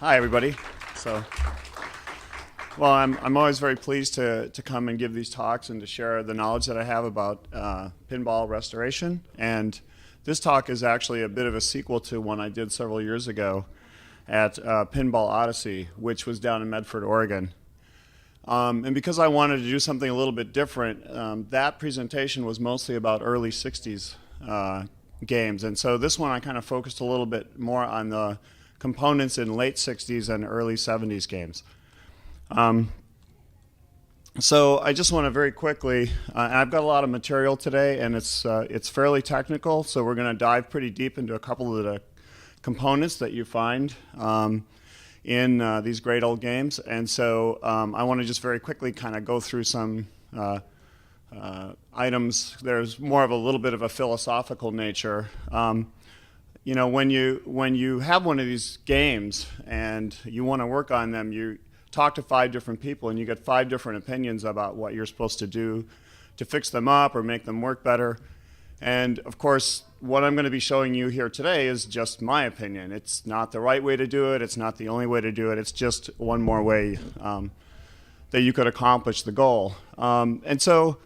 Hi, everybody. So, well, I'm always very pleased to come and give these talks and to share the knowledge that I have about pinball restoration. And this talk is actually a bit of a sequel to one I did several years ago at Pinball Odyssey, which was down in Medford, Oregon. And because I wanted to do something a little bit different, that presentation was mostly about early 60s games. And so this one I kind of focused a little bit more on the components in late 60s and early 70s games. So I just want to very quickly, and I've got a lot of material today, and it's fairly technical, so we're going to dive pretty deep into a couple of the components that you find in these great old games. And so I want to just very quickly kind of go through some items. There's more of a little bit of a philosophical nature. You know, when you have one of these games and you want to work on them, you talk to 5 different people and you get 5 different opinions about what you're supposed to do to fix them up or make them work better. And of course, what I'm going to be showing you here today is just my opinion. It's not the right way to do it. It's not the only way to do it. It's just one more way that you could accomplish the goal. And so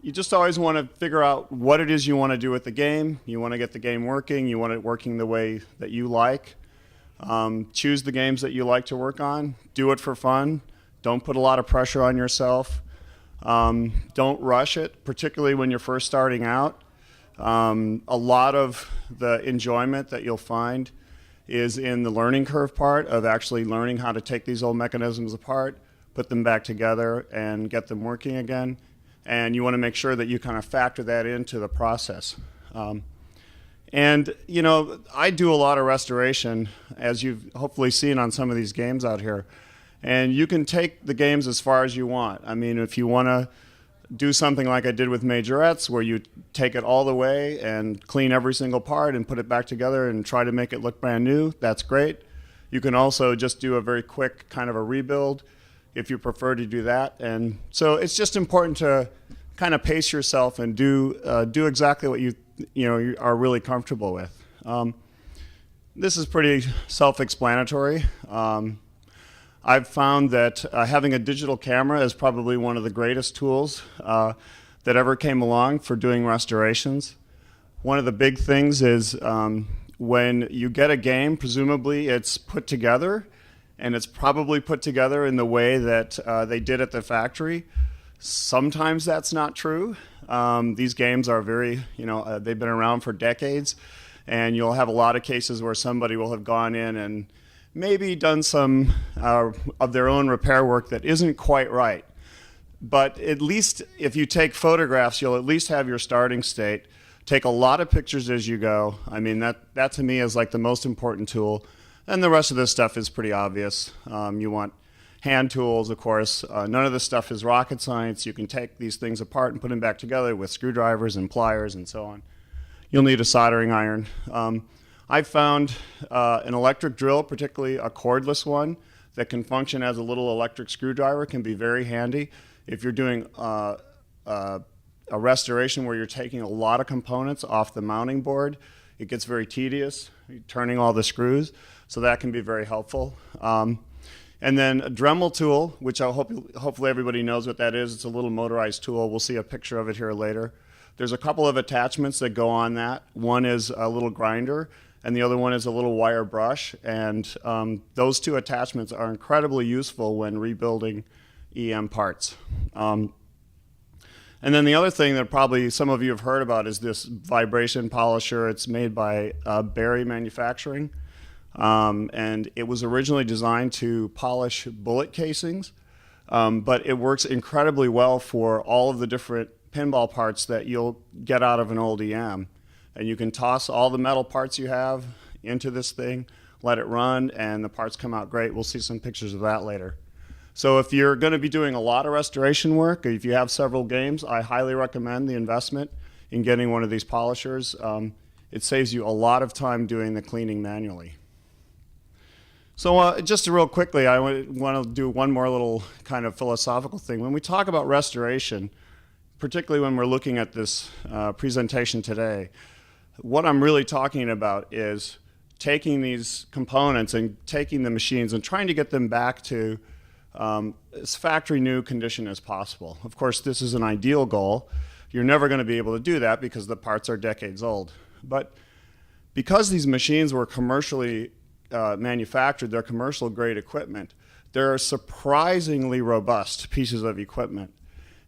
you just always want to figure out what it is you want to do with the game. You want to get the game working. You want it working the way that you like. Choose the games that you like to work on. Do it for fun. Don't put a lot of pressure on yourself. Don't rush it, particularly when you're first starting out. A lot of the enjoyment that you'll find is in the learning curve part of actually learning how to take these old mechanisms apart, put them back together, and get them working again. And you want to make sure that you kind of factor that into the process. And, you know, I do a lot of restoration, as you've hopefully seen on some of these games out here. And you can take the games as far as you want. I mean, if you want to do something like I did with majorettes, where you take it all the way and clean every single part and put it back together and try to make it look brand new, that's great. You can also just do a very quick kind of a rebuild if you prefer to do that. And so it's just important to kind of pace yourself and do exactly what you are really comfortable with. This is pretty self-explanatory. I've found that having a digital camera is probably one of the greatest tools that ever came along for doing restorations. One of the big things is when you get a game, presumably it's put together, and it's probably put together in the way that they did at the factory. Sometimes that's not true. These games are very, they've been around for decades, and you'll have a lot of cases where somebody will have gone in and maybe done some of their own repair work that isn't quite right. But at least if you take photographs, you'll at least have your starting state. Take a lot of pictures as you go. I mean, that to me is like the most important tool. And the rest of this stuff is pretty obvious. You want hand tools, of course. None of this stuff is rocket science. You can take these things apart and put them back together with screwdrivers and pliers and so on. You'll need a soldering iron. I've found an electric drill, particularly a cordless one, that can function as a little electric screwdriver, can be very handy. If you're doing a restoration where you're taking a lot of components off the mounting board, it gets very tedious, turning all the screws, so that can be very helpful. And then a Dremel tool, which hopefully everybody knows what that is. It's a little motorized tool. We'll see a picture of it here later. There's a couple of attachments that go on that. One is a little grinder, and the other one is a little wire brush. And those 2 attachments are incredibly useful when rebuilding EM parts. And then the other thing that probably some of you have heard about is this vibration polisher. It's made by Barry Manufacturing. And it was originally designed to polish bullet casings, but it works incredibly well for all of the different pinball parts that you'll get out of an old EM. And you can toss all the metal parts you have into this thing, let it run, and the parts come out great. We'll see some pictures of that later. So if you're going to be doing a lot of restoration work, or if you have several games, I highly recommend the investment in getting one of these polishers. It saves you a lot of time doing the cleaning manually. So just real quickly, I want to do one more little kind of philosophical thing. When we talk about restoration, particularly when we're looking at this presentation today, what I'm really talking about is taking these components and taking the machines and trying to get them back to as factory new condition as possible. Of course, this is an ideal goal. You're never going to be able to do that because the parts are decades old. But because these machines were commercially manufactured, they're commercial grade equipment, they're surprisingly robust pieces of equipment.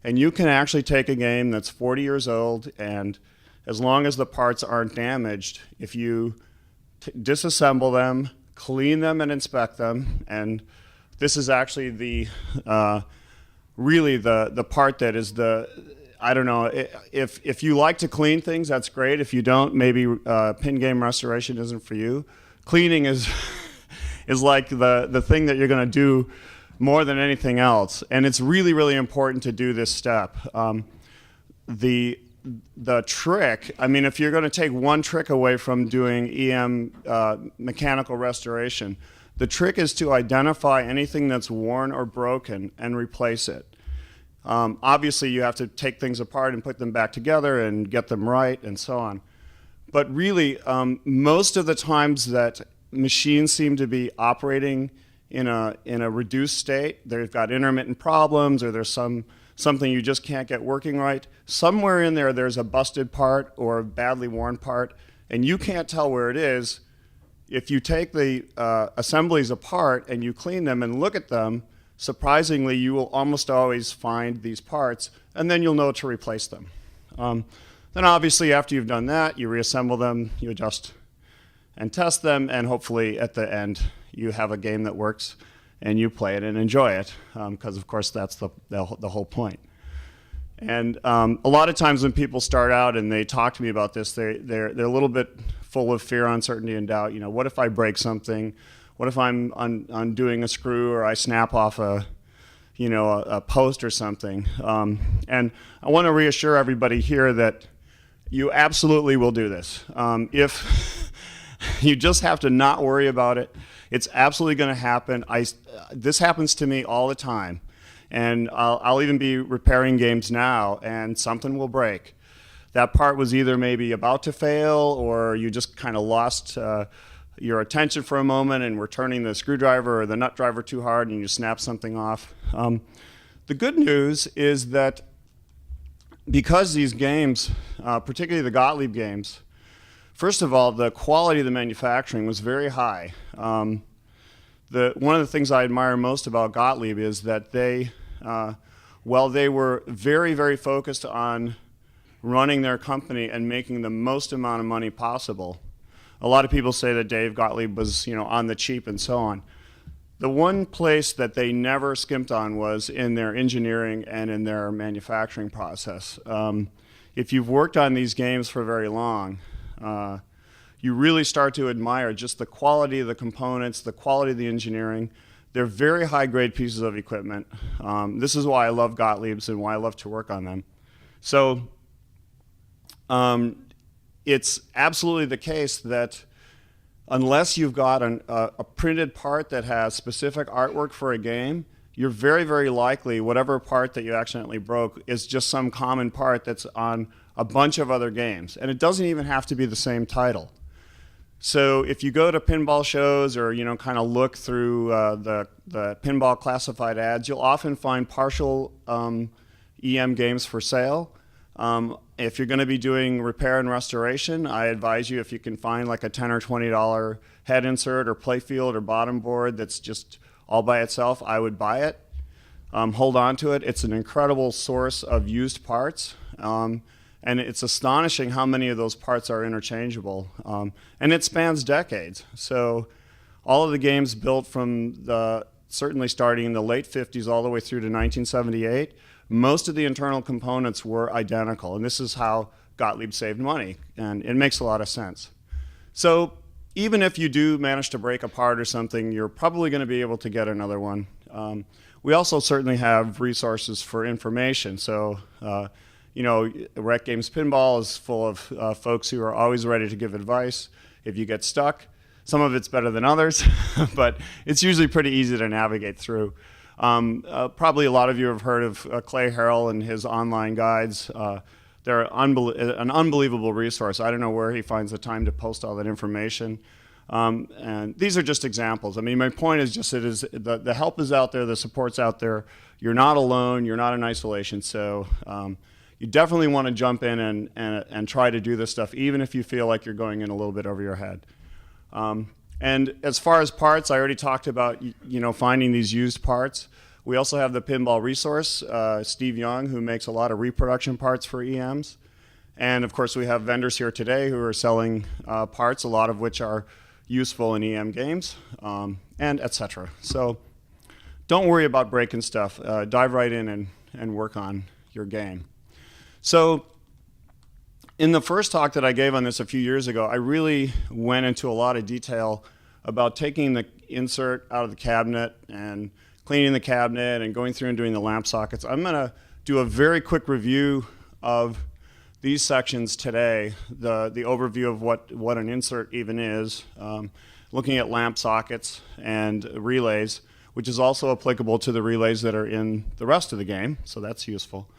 And you can actually take a game that's 40 years old, and as long as the parts aren't damaged, if you disassemble them, clean them and inspect them, and this is actually the really the part that is the, I don't know, if you like to clean things, that's great. If you don't, maybe pin game restoration isn't for you. Cleaning is is like the thing that you're going to do more than anything else, and it's really, really important to do this step. The trick, I mean, if you're going to take one trick away from doing EM mechanical restoration, the trick is to identify anything that's worn or broken and replace it. Obviously, you have to take things apart and put them back together and get them right and so on. But really, most of the times that machines seem to be operating in a reduced state, they've got intermittent problems, or there's something you just can't get working right. Somewhere in there, there's a busted part or a badly worn part, and you can't tell where it is. If you take the assemblies apart and you clean them and look at them, surprisingly, you will almost always find these parts, and then you'll know to replace them. Then obviously, after you've done that, you reassemble them, you adjust and test them, and hopefully at the end, you have a game that works and you play it and enjoy it, because of course that's the whole point. And a lot of times when people start out and they talk to me about this, they're a little bit full of fear, uncertainty, and doubt. You know, what if I break something? What if I'm undoing a screw, or I snap off a post or something? And I want to reassure everybody here that you absolutely will do this. If you just have to not worry about it, it's absolutely going to happen. This happens to me all the time. And I'll even be repairing games now, and something will break. That part was either maybe about to fail, or you just kind of lost your attention for a moment and were turning the screwdriver or the nut driver too hard and you snap something off. The good news is that because these games, particularly the Gottlieb games, first of all, the quality of the manufacturing was very high. One of the things I admire most about Gottlieb is that they, while they were very, very focused on running their company and making the most amount of money possible. A lot of people say that Dave Gottlieb was, on the cheap and so on. The one place that they never skimped on was in their engineering and in their manufacturing process. If you've worked on these games for very long, you really start to admire just the quality of the components, the quality of the engineering. They're very high-grade pieces of equipment. This is why I love Gottlieb's and why I love to work on them. So it's absolutely the case that unless you've got a printed part that has specific artwork for a game, you're very, very likely whatever part that you accidentally broke is just some common part that's on a bunch of other games. And it doesn't even have to be the same title. So if you go to pinball shows or kind of look through the pinball classified ads, you'll often find partial EM games for sale. If you're going to be doing repair and restoration, I advise you, if you can find like a $10 or $20 head insert or playfield or bottom board that's just all by itself, I would buy it. Hold on to it. It's an incredible source of used parts. And it's astonishing how many of those parts are interchangeable. And it spans decades. So all of the games built from certainly starting in the late 50s all the way through to 1978, most of the internal components were identical. And this is how Gottlieb saved money. And it makes a lot of sense. So even if you do manage to break a part or something, you're probably going to be able to get another one. We also certainly have resources for information. So Rec Games Pinball is full of folks who are always ready to give advice if you get stuck. Some of it's better than others, but it's usually pretty easy to navigate through. Probably a lot of you have heard of Clay Harrell and his online guides. They're an unbelievable resource. I don't know where he finds the time to post all that information. And these are just examples. I mean, my point is just the help is out there, the support's out there. You're not alone, you're not in isolation. So you definitely want to jump in and try to do this stuff, even if you feel like you're going in a little bit over your head. And as far as parts, I already talked about finding these used parts. We also have the pinball resource, Steve Young, who makes a lot of reproduction parts for EMs. And of course, we have vendors here today who are selling parts, a lot of which are useful in EM games, and etc. So don't worry about breaking stuff. Dive right in and work on your game. So in the first talk that I gave on this a few years ago, I really went into a lot of detail about taking the insert out of the cabinet and cleaning the cabinet and going through and doing the lamp sockets. I'm going to do a very quick review of these sections today, the overview of what an insert even is, looking at lamp sockets and relays, which is also applicable to the relays that are in the rest of the game, so that's useful.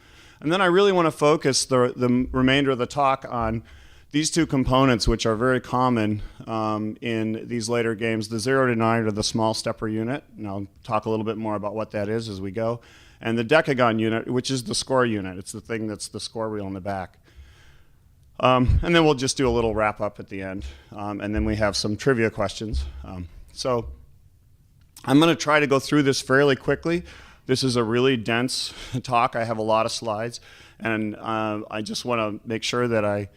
And then I really want to focus the remainder of the talk on these two components, which are very common in these later games, the 0 to 9 or the small stepper unit, and I'll talk a little bit more about what that is as we go, and the decagon unit, which is the score unit. It's the thing that's the score wheel in the back. And then we'll just do a little wrap up at the end, and then we have some trivia questions. So I'm going to try to go through this fairly quickly. This is a really dense talk. I have a lot of slides, and I just want to make sure that I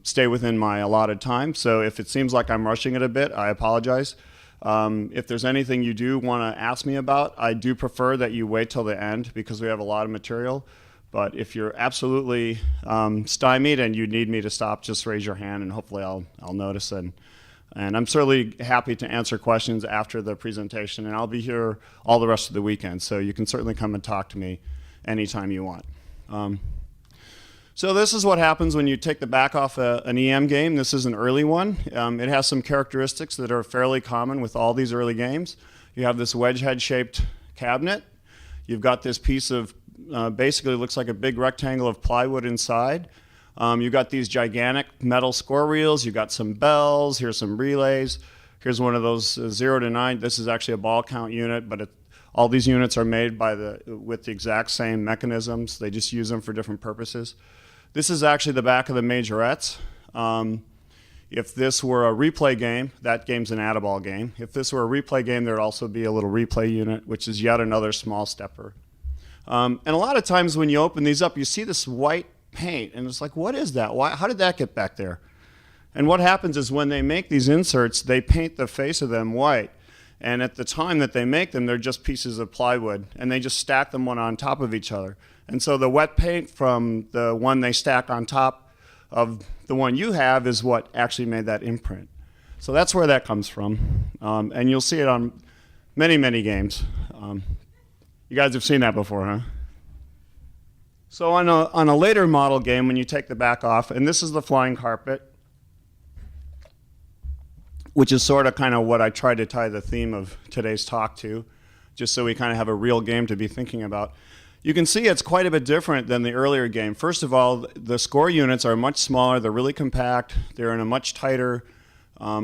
stay within my allotted time. So if it seems like I'm rushing it a bit, I apologize. If there's anything you do want to ask me about, I do prefer that you wait till the end because we have a lot of material. But if you're absolutely stymied and you need me to stop, just raise your hand and hopefully I'll notice. And I'm certainly happy to answer questions after the presentation, and I'll be here all the rest of the weekend, so you can certainly come and talk to me anytime you want. So this is what happens when you take the back off an EM game. This is an early one. It has some characteristics that are fairly common with all these early games. You have this wedge head shaped cabinet. You've got this piece of basically looks like a big rectangle of plywood inside. You've got these gigantic metal score reels. You've got some bells. Here's some relays. Here's one of those 0 to 9. This is actually a ball count unit, but all these units are made with the exact same mechanisms. They just use them for different purposes. This is actually the back of the majorettes. If this were a replay game, that game's an add-a-ball game. If this were a replay game, there'd also be a little replay unit, which is yet another small stepper. And a lot of times when you open these up, you see this white paint, and it's like, what is that? How did that get back there? And what happens is when they make these inserts, they paint the face of them white. And at the time that they make them, they're just pieces of plywood, and they just stack them one on top of each other. And so the wet paint from the one they stack on top of the one you have is what actually made that imprint. So that's where that comes from. And you'll see it on many, many games. You guys have seen that before, huh? So on a later model game, when you take the back off, and this is the flying carpet, which is sort of kind of what I tried to tie the theme of today's talk to, just so we kind of have a real game to be thinking about. You can see it's quite a bit different than the earlier game. First of all, the score units are much smaller. They're really compact. They're in a much tighter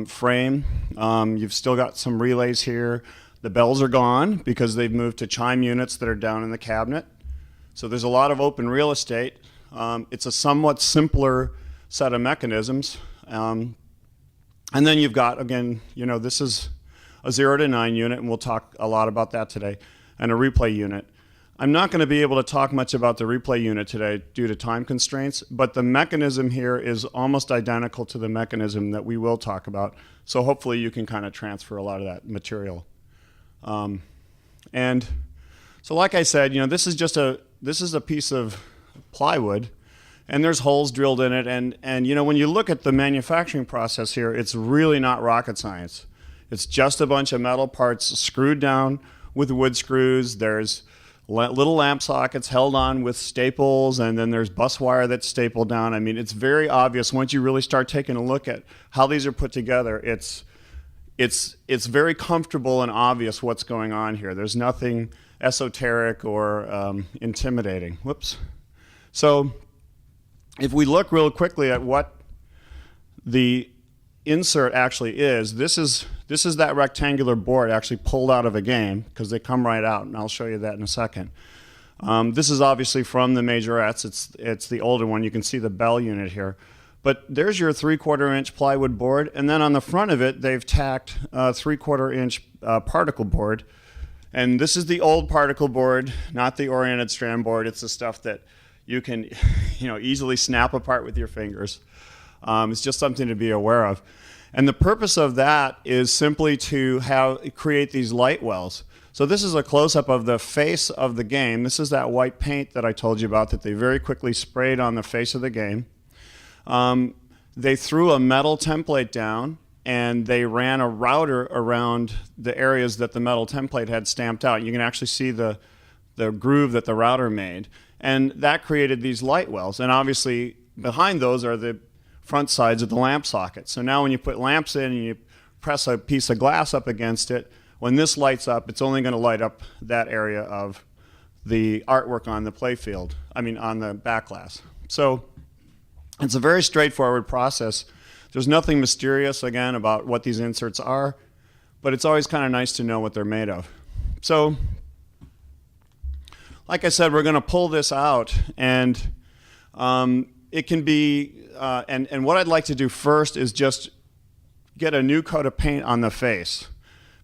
frame. You've still got some relays here. The bells are gone because they've moved to chime units that are down in the cabinet. So there's a lot of open real estate. It's a somewhat simpler set of mechanisms. And then you've got, again, this is a 0 to 9 unit, and we'll talk a lot about that today, and a replay unit. I'm not going to be able to talk much about the replay unit today due to time constraints, but the mechanism here is almost identical to the mechanism that we will talk about. So hopefully you can kind of transfer a lot of that material. And so like I said, this is a piece of plywood, and there's holes drilled in it. And when you look at the manufacturing process here, it's really not rocket science. It's just a bunch of metal parts screwed down with wood screws. There's little lamp sockets held on with staples, and then there's bus wire that's stapled down. I mean, it's very obvious once you really start taking a look at how these are put together. It's very comfortable and obvious what's going on here. There's nothing esoteric or intimidating. Whoops. So if we look real quickly at what the insert actually is, this is that rectangular board actually pulled out of a game, because they come right out, and I'll show you that in a second. This is obviously from the majorettes. It's the older one. You can see the bell unit here. But there's your 3/4 inch plywood board, and then on the front of it, they've tacked a 3/4 inch particle board. And this is the old particle board, not the oriented strand board. It's the stuff that you can easily snap apart with your fingers. It's just something to be aware of. And the purpose of that is simply to create these light wells. So this is a close-up of the face of the game. This is that white paint that I told you about that they very quickly sprayed on the face of the game. They threw a metal template down, and they ran a router around the areas that the metal template had stamped out. You can actually see the groove that the router made. And that created these light wells. And obviously, behind those are the front sides of the lamp sockets. So now when you put lamps in and you press a piece of glass up against it, when this lights up, it's only going to light up that area of the artwork on the playfield, on the back glass. So it's a very straightforward process. There's nothing mysterious, again, about what these inserts are, but it's always kind of nice to know what they're made of. So, like I said, we're going to pull this out, and it can be, and what I'd like to do first is just get a new coat of paint on the face,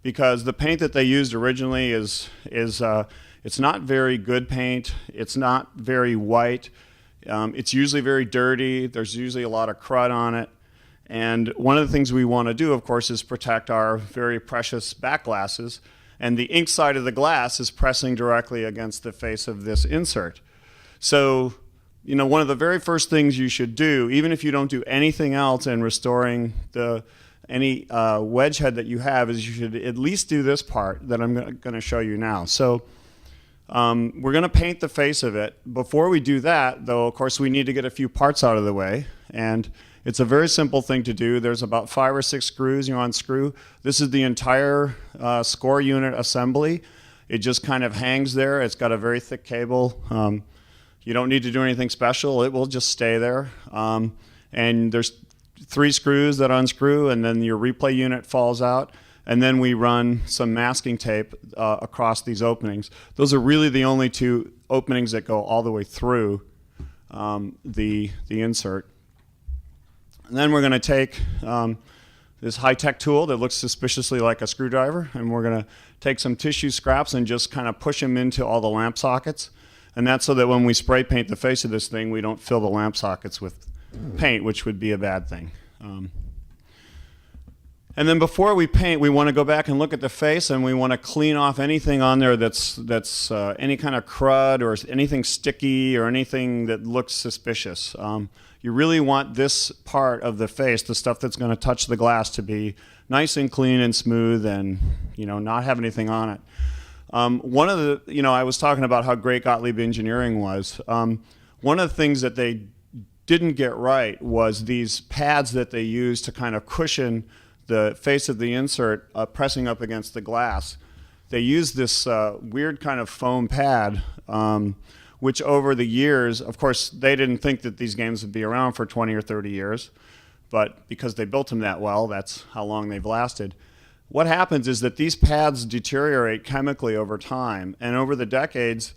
because the paint that they used originally is it's not very good paint. It's not very white. It's usually very dirty. There's usually a lot of crud on it. And one of the things we want to do, of course, is protect our very precious back glasses. And the ink side of the glass is pressing directly against the face of this insert. So, one of the very first things you should do, even if you don't do anything else in restoring any wedge head that you have, is you should at least do this part that I'm going to show you now. So we're going to paint the face of it. Before we do that, though, of course, we need to get a few parts out of the way. And it's a very simple thing to do. There's about 5 or 6 screws you unscrew. This is the entire score unit assembly. It just kind of hangs there. It's got a very thick cable. You don't need to do anything special. It will just stay there. And there's 3 screws that unscrew, and then your replay unit falls out. And then we run some masking tape across these openings. Those are really the only 2 openings that go all the way through the insert. And then we're going to take this high-tech tool that looks suspiciously like a screwdriver, and we're going to take some tissue scraps and just kind of push them into all the lamp sockets. And that's so that when we spray paint the face of this thing, we don't fill the lamp sockets with paint, which would be a bad thing. And then before we paint, we want to go back and look at the face, and we want to clean off anything on there that's any kind of crud or anything sticky or anything that looks suspicious. You really want this part of the face, the stuff that's going to touch the glass, to be nice and clean and smooth and not have anything on it. One of the, I was talking about how great Gottlieb Engineering was. One of the things that they didn't get right was these pads that they used to kind of cushion the face of the insert pressing up against the glass. They used this weird kind of foam pad, which over the years, of course, they didn't think that these games would be around for 20 or 30 years, but because they built them that well, that's how long they've lasted. What happens is that these pads deteriorate chemically over time, and over the decades,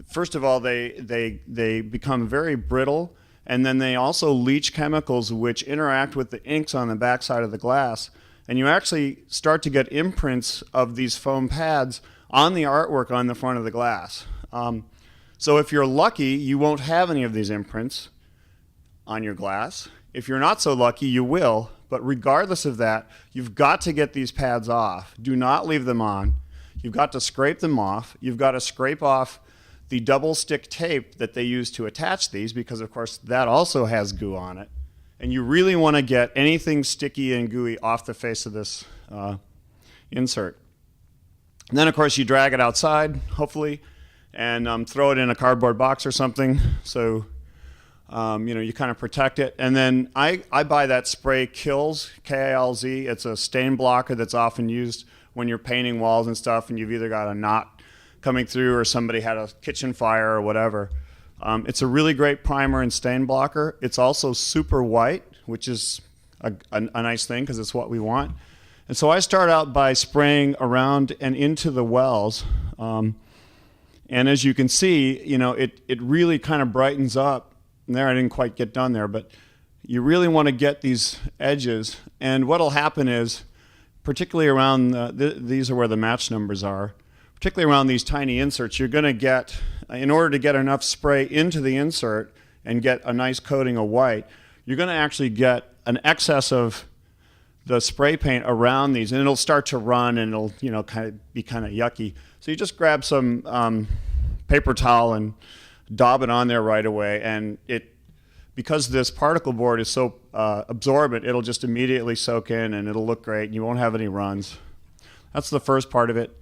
first of all, they become very brittle, and then they also leach chemicals which interact with the inks on the backside of the glass, and you actually start to get imprints of these foam pads on the artwork on the front of the glass. So if you're lucky, you won't have any of these imprints on your glass. If you're not so lucky, you will. But regardless of that, you've got to get these pads off. Do not leave them on. You've got to scrape them off. You've got to scrape off the double stick tape that they use to attach these, because of course that also has goo on it. And you really want to get anything sticky and gooey off the face of this insert. And then of course you drag it outside, hopefully, and throw it in a cardboard box or something, so you kind of protect it. And then I buy that spray Kilz, K-I-L-Z. It's a stain blocker that's often used when you're painting walls and stuff, and you've either got a knot coming through or somebody had a kitchen fire or whatever. It's a really great primer and stain blocker. It's also super white, which is a nice thing because it's what we want. And so I start out by spraying around and into the wells. And as you can see, it really kind of brightens up. And there, I didn't quite get done there, but you really want to get these edges. And what'll happen is, particularly around, these are where the match numbers are, particularly around these tiny inserts, you're going to get, in order to get enough spray into the insert and get a nice coating of white, you're going to actually get an excess of the spray paint around these, and it'll start to run, and it'll be kind of yucky. So you just grab some paper towel and daub it on there right away, and because this particle board is so absorbent, it'll just immediately soak in, and it'll look great, and you won't have any runs. That's the first part of it.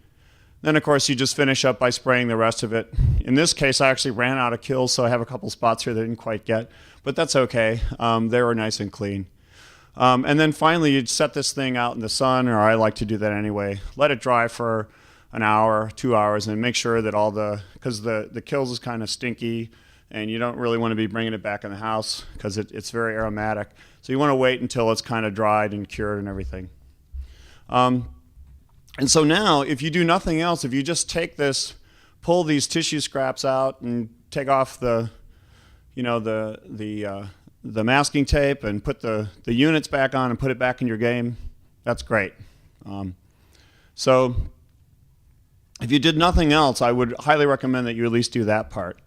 Then, of course, you just finish up by spraying the rest of it. In this case, I actually ran out of kills, so I have a couple spots here that I didn't quite get, but that's okay. They were nice and clean. And then finally, you'd set this thing out in the sun, or I like to do that anyway. Let it dry for an hour, 2 hours, and make sure that because the kills is kind of stinky, and you don't really want to be bringing it back in the house because it's very aromatic. So you want to wait until it's kind of dried and cured and everything. And so now, if you do nothing else, if you just take this, pull these tissue scraps out and take off the masking tape and put the units back on and put it back in your game, that's great. So if you did nothing else, I would highly recommend that you at least do that part.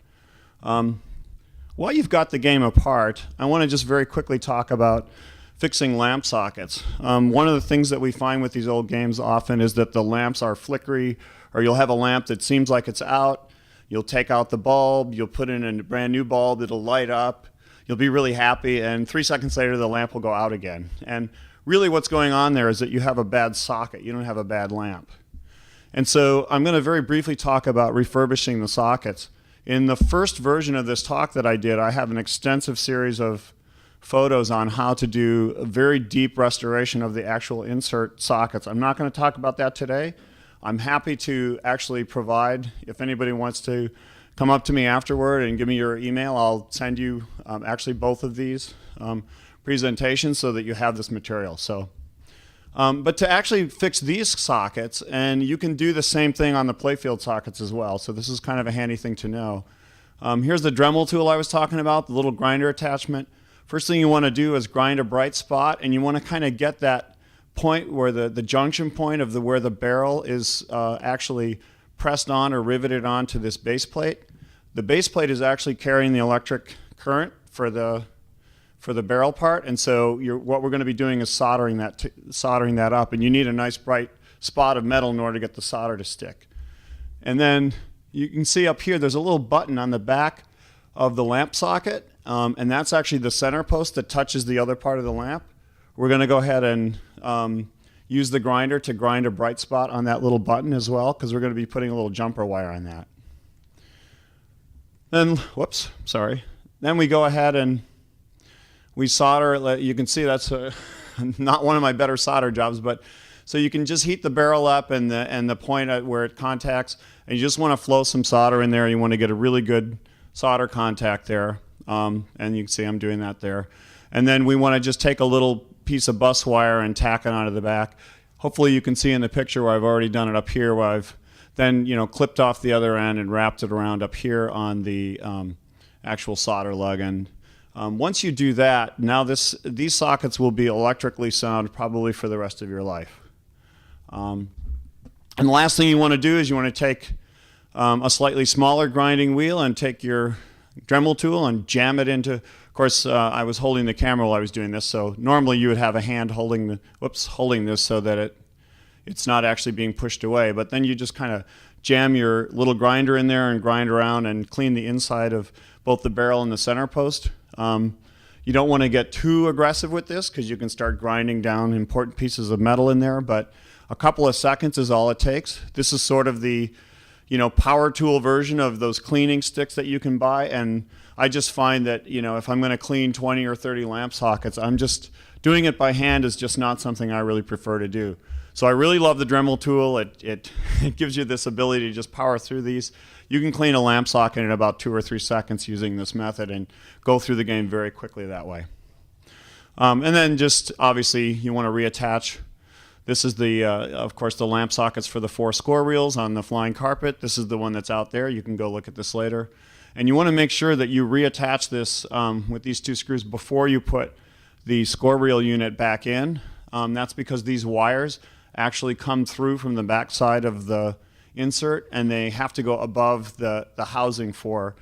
While you've got the game apart, I want to just very quickly talk about fixing lamp sockets. One of the things that we find with these old games often is that the lamps are flickery, or you'll have a lamp that seems like it's out. You'll take out the bulb, you'll put in a brand new bulb, it'll light up, you'll be really happy, and 3 seconds later the lamp will go out again. And really what's going on there is that you have a bad socket, you don't have a bad lamp. And so I'm going to very briefly talk about refurbishing the sockets. In the first version of this talk that I did, I have an extensive series of photos on how to do a very deep restoration of the actual insert sockets. I'm not going to talk about that today. I'm happy to actually provide, if anybody wants to come up to me afterward and give me your email, I'll send you actually both of these presentations so that you have this material. But to actually fix these sockets, and you can do the same thing on the playfield sockets as well, so this is kind of a handy thing to know. Here's the Dremel tool I was talking about, the little grinder attachment. First thing you want to do is grind a bright spot, and you want to kind of get that point where the junction point of where the barrel is actually pressed on or riveted onto this base plate. The base plate is actually carrying the electric current for the barrel part, and so what we're going to be doing is soldering that up, and you need a nice bright spot of metal in order to get the solder to stick. And then you can see up here there's a little button on the back of the lamp socket, and that's actually the center post that touches the other part of the lamp. We're going to go ahead and use the grinder to grind a bright spot on that little button as well, because we're going to be putting a little jumper wire on that. Then, then we go ahead and we solder. You can see that's not one of my better solder jobs, but so you can just heat the barrel up and the point at where it contacts, and you just want to flow some solder in there. You want to get a really good solder contact there, and you can see I'm doing that there. And then we want to just take a little piece of bus wire and tack it onto the back. Hopefully you can see in the picture where I've already done it up here, where I've then clipped off the other end and wrapped it around up here on the actual solder lug. And once you do that, now these sockets will be electrically sound probably for the rest of your life. And the last thing you want to do is you want to take a slightly smaller grinding wheel and take your Dremel tool and jam it into. Of course, I was holding the camera while I was doing this, so normally you would have a hand holding this so that it's not actually being pushed away. But then you just kind of jam your little grinder in there and grind around and clean the inside of both the barrel and the center post. You don't want to get too aggressive with this because you can start grinding down important pieces of metal in there, but a couple of seconds is all it takes. This is sort of the power tool version of those cleaning sticks that you can buy, and I just find that if I'm going to clean 20 or 30 lamp sockets, I'm just doing it by hand is just not something I really prefer to do. So I really love the Dremel tool. It gives you this ability to just power through these. You can clean a lamp socket in about 2 or 3 seconds using this method and go through the game very quickly that way. And then just obviously you want to reattach. This is the, of course, the lamp sockets for the 4 score reels on the flying carpet. This is the one that's out there. You can go look at this later. And you want to make sure that you reattach this with these 2 screws before you put the score reel unit back in. That's because these wires actually come through from the back side of the insert, and they have to go above the housing for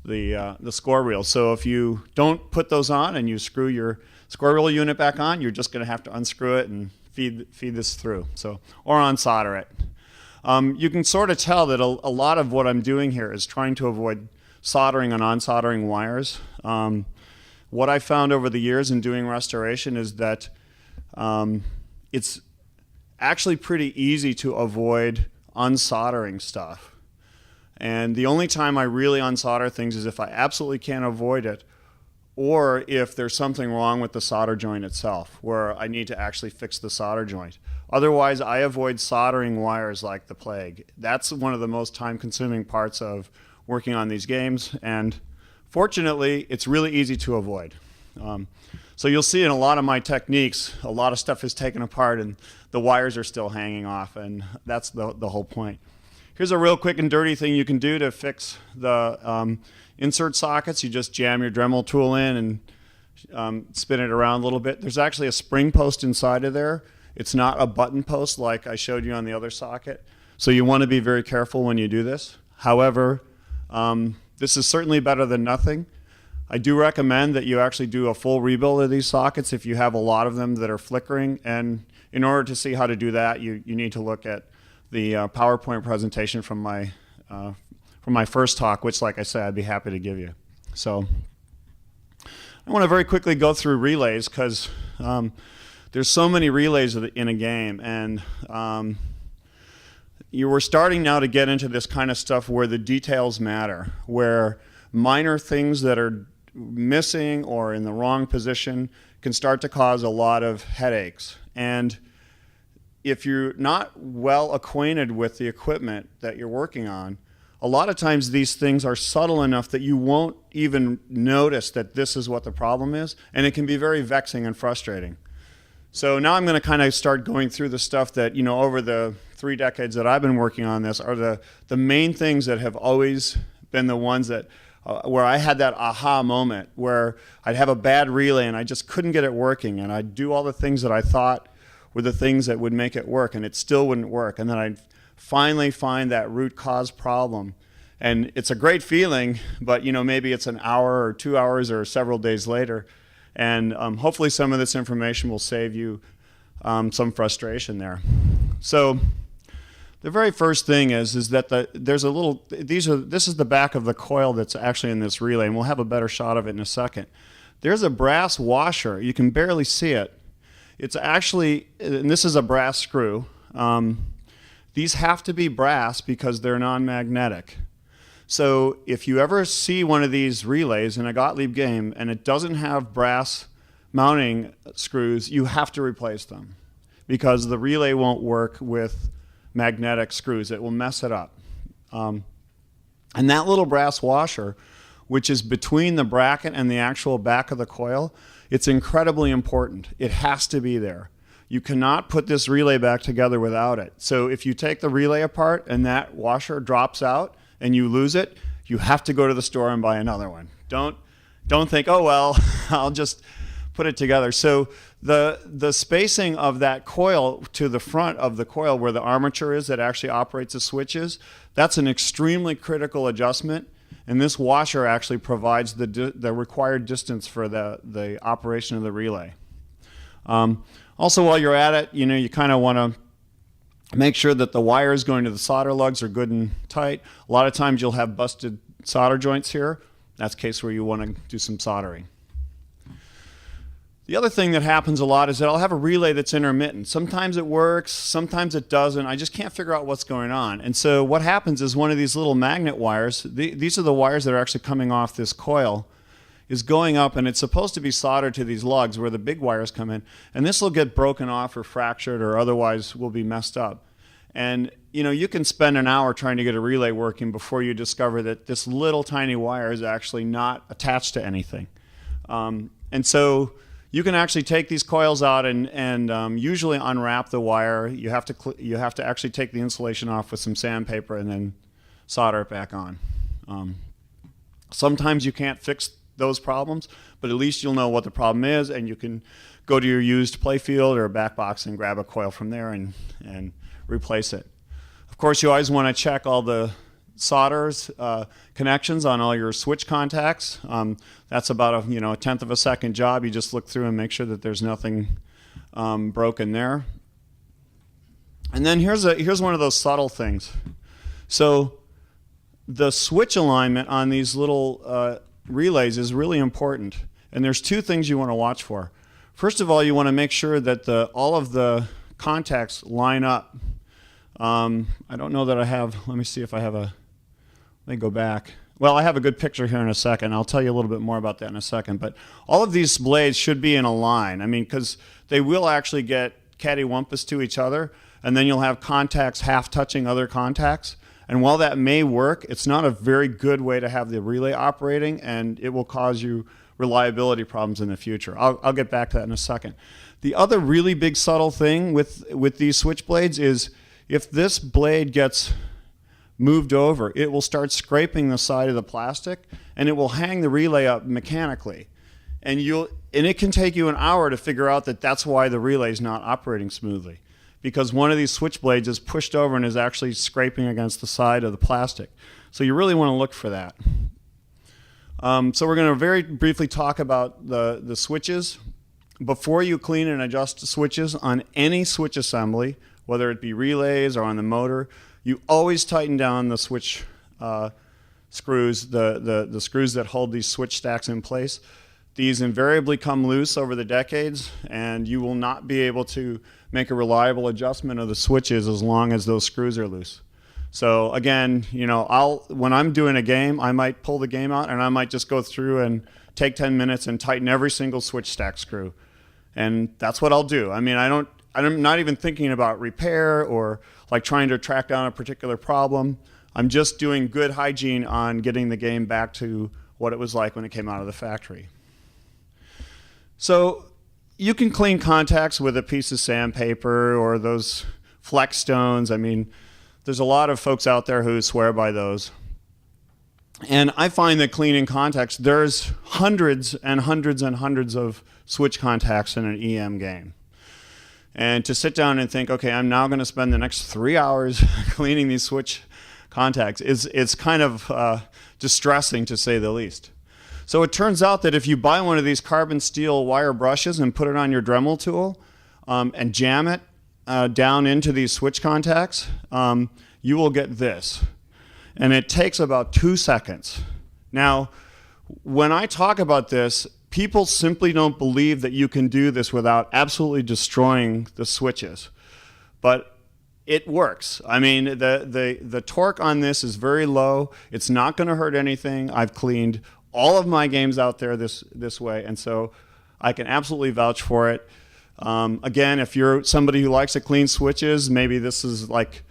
the score reel. So if you don't put those on and you screw your score reel unit back on, you're just going to have to unscrew it and feed this through. So, or unsolder it. You can sort of tell that a lot of what I'm doing here is trying to avoid soldering and unsoldering wires. What I found over the years in doing restoration is that it's actually pretty easy to avoid unsoldering stuff. And the only time I really unsolder things is if I absolutely can't avoid it, or if there's something wrong with the solder joint itself, where I need to actually fix the solder joint. Otherwise, I avoid soldering wires like the plague. That's one of the most time-consuming parts of working on these games, and fortunately, it's really easy to avoid. So you'll see in a lot of my techniques, a lot of stuff is taken apart and the wires are still hanging off, and that's the whole point. Here's a real quick and dirty thing you can do to fix the insert sockets. You just jam your Dremel tool in and spin it around a little bit. There's actually a spring post inside of there. It's not a button post like I showed you on the other socket. So you want to be very careful when you do this. However, this is certainly better than nothing. I do recommend that you actually do a full rebuild of these sockets if you have a lot of them that are flickering. And in order to see how to do that, you need to look at the PowerPoint presentation from my first talk, which, like I said, I'd be happy to give you. So I want to very quickly go through relays because there's so many relays in a game, and you were starting now to get into this kind of stuff where the details matter, where minor things that are missing or in the wrong position can start to cause a lot of headaches. And if you're not well acquainted with the equipment that you're working on, a lot of times these things are subtle enough that you won't even notice that this is what the problem is, and it can be very vexing and frustrating. So now I'm going to kind of start going through the stuff that, you know, over the 3 decades that I've been working on this are the main things that have always been the ones that where I had that aha moment where I'd have a bad relay and I just couldn't get it working, and I'd do all the things that I thought were the things that would make it work, and it still wouldn't work. And then I'd finally find that root cause problem. And it's a great feeling, but you know, maybe it's an hour or 2 hours or several days later. And hopefully some of this information will save you some frustration there. So the very first thing is that there's a little, this is the back of the coil that's actually in this relay, and we'll have a better shot of it in a second. There's a brass washer. You can barely see it. It's actually, and this is a brass screw. These have to be brass because they're non-magnetic. So if you ever see one of these relays in a Gottlieb game and it doesn't have brass mounting screws, you have to replace them because the relay won't work with magnetic screws. It will mess it up. And that little brass washer, which is between the bracket and the actual back of the coil, it's incredibly important. It has to be there. You cannot put this relay back together without it. So if you take the relay apart and that washer drops out and you lose it, you have to go to the store and buy another one. Don't think, oh well, I'll just put it together. So the spacing of that coil to the front of the coil where the armature is that actually operates the switches, that's an extremely critical adjustment. And this washer actually provides the required distance for the operation of the relay. Also, while you're at it, you know, you kind of want to make sure that the wires going to the solder lugs are good and tight. A lot of times you'll have busted solder joints here. That's the case where you want to do some soldering. The other thing that happens a lot is that I'll have a relay that's intermittent. Sometimes it works, sometimes it doesn't. I just can't figure out what's going on. And so what happens is one of these little magnet wires, these are the wires that are actually coming off this coil, is going up, and it's supposed to be soldered to these lugs where the big wires come in. And this will get broken off or fractured or otherwise will be messed up. And you know, you can spend an hour trying to get a relay working before you discover that this little tiny wire is actually not attached to anything. And so you can actually take these coils out and usually unwrap the wire. You have to actually take the insulation off with some sandpaper and then solder it back on. Sometimes you can't fix those problems, but at least you'll know what the problem is, and you can go to your used playfield or back box and grab a coil from there and replace it. Of course, you always want to check all the solders connections on all your switch contacts. That's about a tenth of a second job. You just look through and make sure that there's nothing broken there. And then here's one of those subtle things. So the switch alignment on these little relays is really important, and there's two things you want to watch for. First of all, you want to make sure that all of the contacts line up. I don't know that I have, let me see if I have let me go back. Well, I have a good picture here in a second. I'll tell you a little bit more about that in a second. But all of these blades should be in a line. I mean, because they will actually get cattywampus to each other, and then you'll have contacts half touching other contacts. And while that may work, it's not a very good way to have the relay operating, and it will cause you reliability problems in the future. I'll get back to that in a second. The other really big subtle thing with these switch blades is if this blade gets moved over, it will start scraping the side of the plastic, and it will hang the relay up mechanically. And it can take you an hour to figure out that that's why the relay is not operating smoothly, because one of these switch blades is pushed over and is actually scraping against the side of the plastic. So you really want to look for that. So we're going to very briefly talk about the switches. Before you clean and adjust the switches on any switch assembly, whether it be relays or on the motor, you always tighten down the switch screws, the screws that hold these switch stacks in place. These invariably come loose over the decades, and you will not be able to make a reliable adjustment of the switches as long as those screws are loose. So again, when I'm doing a game, I might pull the game out and I might just go through and take 10 minutes and tighten every single switch stack screw. And that's what I'll do. I mean, I'm not even thinking about repair or like trying to track down a particular problem. I'm just doing good hygiene on getting the game back to what it was like when it came out of the factory. So you can clean contacts with a piece of sandpaper or those flex stones. I mean, there's a lot of folks out there who swear by those. And I find that cleaning contacts, there's hundreds and hundreds and hundreds of switch contacts in an EM game. And to sit down and think, okay, I'm now going to spend the next 3 hours cleaning these switch contacts, it's kind of distressing, to say the least. So it turns out that if you buy one of these carbon steel wire brushes and put it on your Dremel tool and jam it down into these switch contacts, you will get this. And it takes about 2 seconds. Now, when I talk about this, people simply don't believe that you can do this without absolutely destroying the switches. But it works. I mean, the torque on this is very low. It's not going to hurt anything. I've cleaned all of my games out there this way, and so I can absolutely vouch for it. Again, if you're somebody who likes to clean switches, maybe this is like,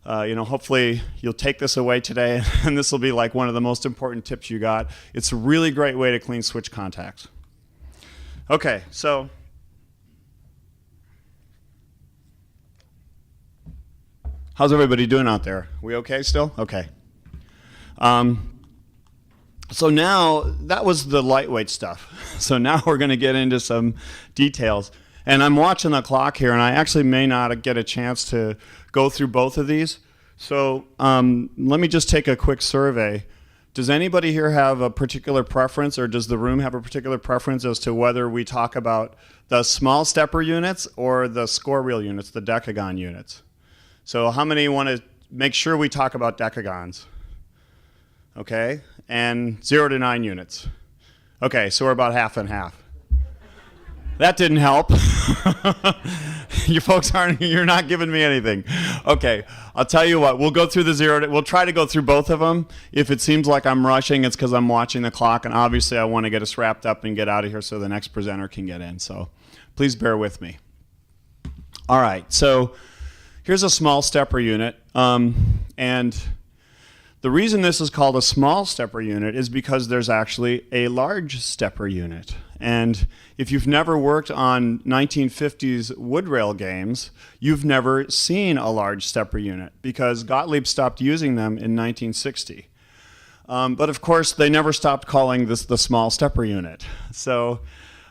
hopefully you'll take this away today, and this will be like one of the most important tips you got. It's a really great way to clean switch contacts. Okay, so how's everybody doing out there? We okay still? Okay. So now, that was the lightweight stuff. So now we're going to get into some details. And I'm watching the clock here, and I actually may not get a chance to go through both of these. So let me just take a quick survey. Does anybody here have a particular preference, or does the room have a particular preference as to whether we talk about the small stepper units or the score reel units, the decagon units? So how many want to make sure we talk about decagons? Okay, and 0 to 9 units. Okay, so we're about half and half. That didn't help. You folks you're not giving me anything. Okay, I'll tell you what, we'll go through we'll try to go through both of them. If it seems like I'm rushing, it's because I'm watching the clock, and obviously I want to get us wrapped up and get out of here so the next presenter can get in. So please bear with me. All right, so here's a small stepper unit, and The reason this is called a small stepper unit is because there's actually a large stepper unit. And if you've never worked on 1950s wood rail games, you've never seen a large stepper unit because Gottlieb stopped using them in 1960. But of course, they never stopped calling this the small stepper unit. So,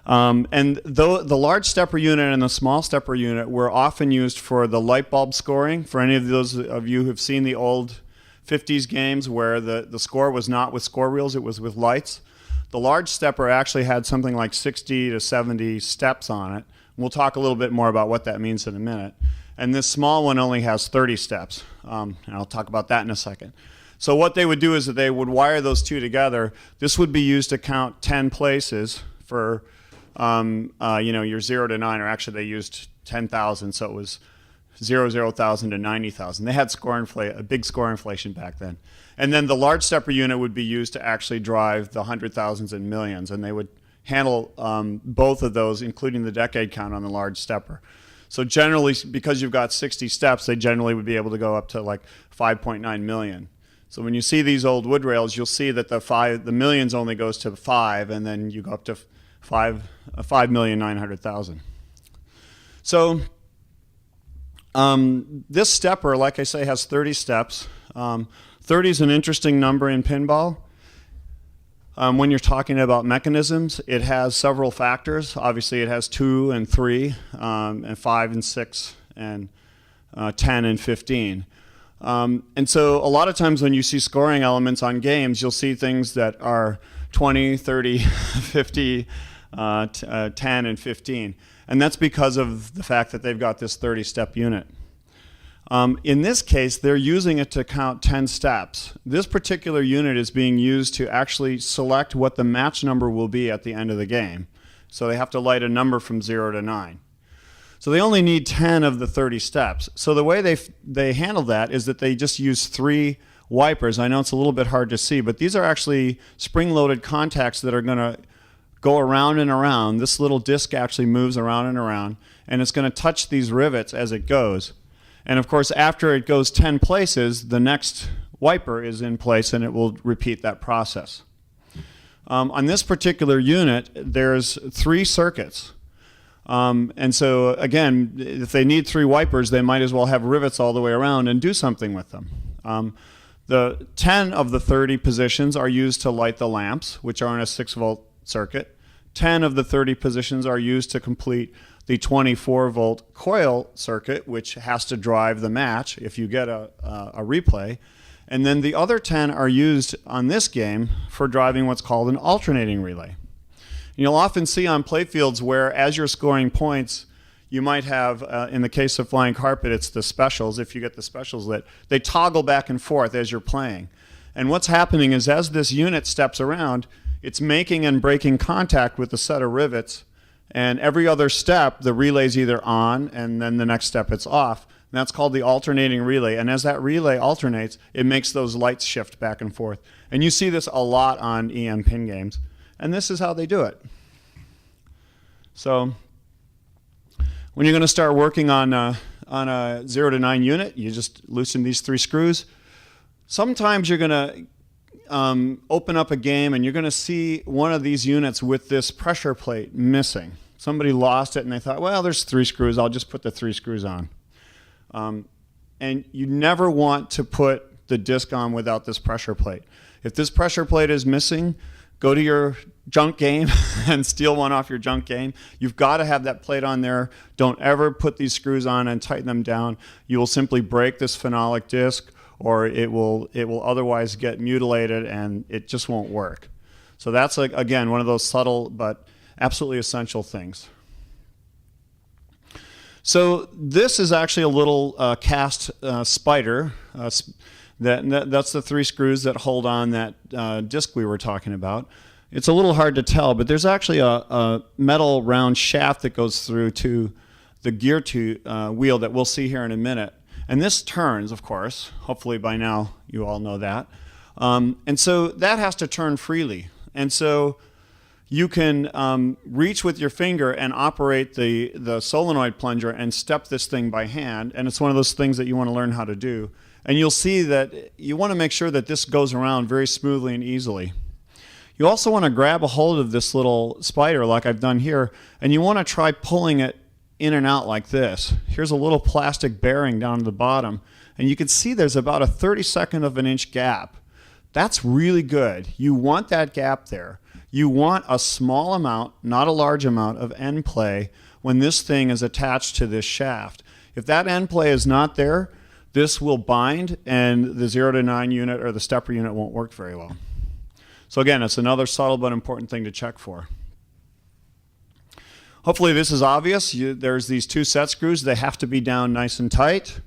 and though the large stepper unit and the small stepper unit were often used for the light bulb scoring, for any of those of you who've seen the old 50s games where the score was not with score reels, it was with lights. The large stepper actually had something like 60 to 70 steps on it. We'll talk a little bit more about what that means in a minute. And this small one only has 30 steps. And I'll talk about that in a second. So what they would do is that they would wire those two together. This would be used to count 10 places for your 0 to 9, or actually they used 10,000, so it was 0,000 to 90,000. They had a big score inflation back then. And then the large stepper unit would be used to actually drive the hundred thousands and millions, and they would handle both of those, including the decade count on the large stepper. So generally, because you've got 60 steps, they generally would be able to go up to like 5.9 million. So when you see these old wood rails, you'll see that the millions only goes to 5, and then you go up to 5,900,000. So this stepper, like I say, has 30 steps. 30 is an interesting number in pinball. When you're talking about mechanisms, it has several factors. Obviously, it has 2 and 3, and 5 and 6, and 10 and 15. And so a lot of times when you see scoring elements on games, you'll see things that are 20, 30, 50, 10, and 15. And that's because of the fact that they've got this 30-step unit. In this case, they're using it to count 10 steps. This particular unit is being used to actually select what the match number will be at the end of the game. So they have to light a number from 0 to 9. So they only need 10 of the 30 steps. So the way they handle that is that they just use 3 wipers. I know it's a little bit hard to see, but these are actually spring-loaded contacts that are going to go around and around. This little disc actually moves around and around, and it's going to touch these rivets as it goes. And of course, after it goes 10 places, the next wiper is in place, and it will repeat that process. On this particular unit, there's 3 circuits. And so, again, if they need 3 wipers, they might as well have rivets all the way around and do something with them. The 10 of the 30 positions are used to light the lamps, which are in a 6-volt circuit. 10 of the 30 positions are used to complete the 24-volt coil circuit, which has to drive the match if you get a replay. And then the other 10 are used on this game for driving what's called an alternating relay. You'll often see on playfields where, as you're scoring points, you might have, in the case of Flying Carpet, it's the specials. If you get the specials lit, they toggle back and forth as you're playing. And what's happening is, as this unit steps around, it's making and breaking contact with the set of rivets. And every other step, the relay's either on, and then the next step it's off. And that's called the alternating relay. And as that relay alternates, it makes those lights shift back and forth. And you see this a lot on EM pin games. And this is how they do it. So when you're going to start working on a 0 to 9 unit, you just loosen these 3 screws. Sometimes you're going to open up a game and you're going to see one of these units with this pressure plate missing. Somebody lost it and they thought, well, there's 3 screws, I'll just put the 3 screws on. And you never want to put the disc on without this pressure plate. If this pressure plate is missing, go to your junk game and steal one off your junk game. You've got to have that plate on there. Don't ever put these screws on and tighten them down. You will simply break this phenolic disc, or it will otherwise get mutilated and it just won't work. So that's, like, again, one of those subtle but absolutely essential things. So this is actually a little cast spider. That's the 3 screws that hold on that disc we were talking about. It's a little hard to tell, but there's actually a metal round shaft that goes through to the gear wheel that we'll see here in a minute. And this turns, of course. Hopefully by now you all know that. And so that has to turn freely. And so you can reach with your finger and operate the solenoid plunger and step this thing by hand, and it's one of those things that you want to learn how to do. And you'll see that you want to make sure that this goes around very smoothly and easily. You also want to grab a hold of this little spider like I've done here, and you want to try pulling it in and out like this. Here's a little plastic bearing down at the bottom, and you can see there's about a 32nd of an inch gap. That's really good. You want that gap there. You want a small amount, not a large amount, of end play when this thing is attached to this shaft. If that end play is not there, this will bind and the 0 to 9 unit or the stepper unit won't work very well. So again, it's another subtle but important thing to check for. Hopefully this is obvious. There's these 2 set screws. They have to be down nice and tight.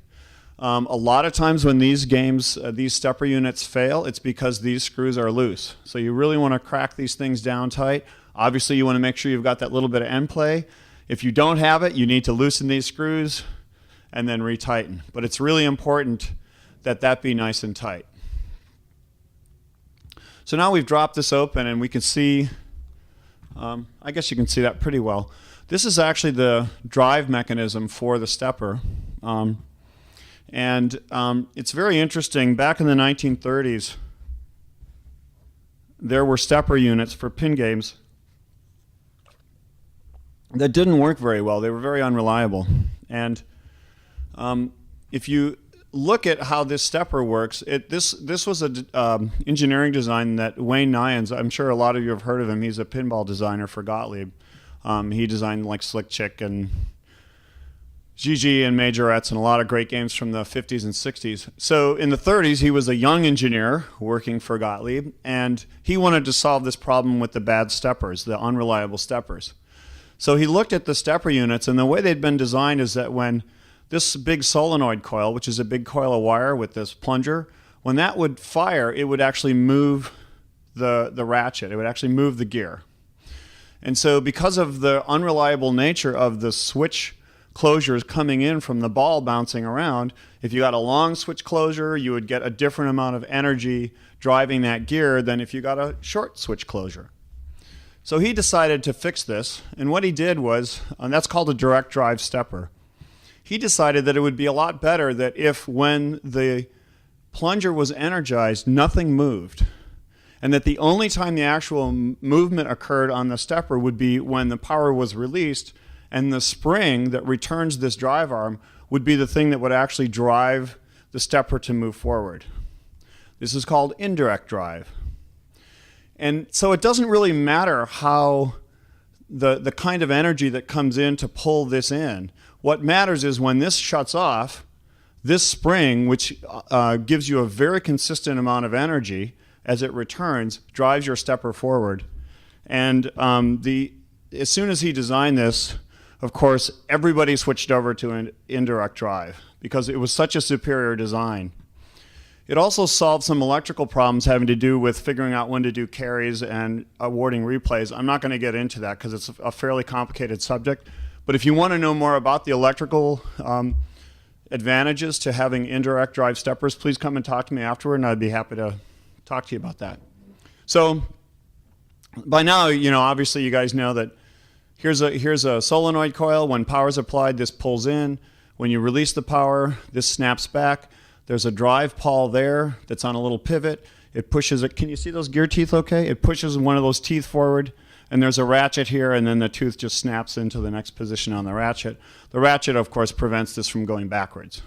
A lot of times when these games, these stepper units fail, it's because these screws are loose. So you really want to crack these things down tight. Obviously you want to make sure you've got that little bit of end play. If you don't have it, you need to loosen these screws and then retighten. But it's really important that that be nice and tight. So now we've dropped this open and we can see, I guess you can see that pretty well. This is actually the drive mechanism for the stepper. It's very interesting. Back in the 1930s, there were stepper units for pin games that didn't work very well. They were very unreliable. And if you look at how this stepper works, this was an engineering design that Wayne Nyans, I'm sure a lot of you have heard of him. He's a pinball designer for Gottlieb. He designed like Slick Chick and Gigi and Majorettes and a lot of great games from the 50s and 60s. So in the 30s, he was a young engineer working for Gottlieb, and he wanted to solve this problem with the bad steppers, the unreliable steppers. So he looked at the stepper units, and the way they'd been designed is that when this big solenoid coil, which is a big coil of wire with this plunger, when that would fire, it would actually move the ratchet. It would actually move the gear. And so because of the unreliable nature of the switch closures coming in from the ball bouncing around, if you got a long switch closure, you would get a different amount of energy driving that gear than if you got a short switch closure. So he decided to fix this, and what he did was, and that's called a direct drive stepper. He decided that it would be a lot better that if when the plunger was energized, nothing moved, and that the only time the actual movement occurred on the stepper would be when the power was released, and the spring that returns this drive arm would be the thing that would actually drive the stepper to move forward. This is called indirect drive. And so it doesn't really matter how the kind of energy that comes in to pull this in. What matters is when this shuts off, this spring, which gives you a very consistent amount of energy as it returns, drives your stepper forward. And as soon as he designed this, of course, everybody switched over to an indirect drive because it was such a superior design. It also solved some electrical problems having to do with figuring out when to do carries and awarding replays. I'm not going to get into that because it's a fairly complicated subject. But if you want to know more about the electrical advantages to having indirect drive steppers, please come and talk to me afterward, and I'd be happy to talk to you about that. So by now, obviously you guys know that here's a solenoid coil. When power is applied, this pulls in. When you release the power, this snaps back. There's a drive pawl there that's on a little pivot. It pushes it. Can you see those gear teeth okay? It pushes one of those teeth forward, and there's a ratchet here, and then the tooth just snaps into the next position on the ratchet. The ratchet, of course, prevents this from going backwards.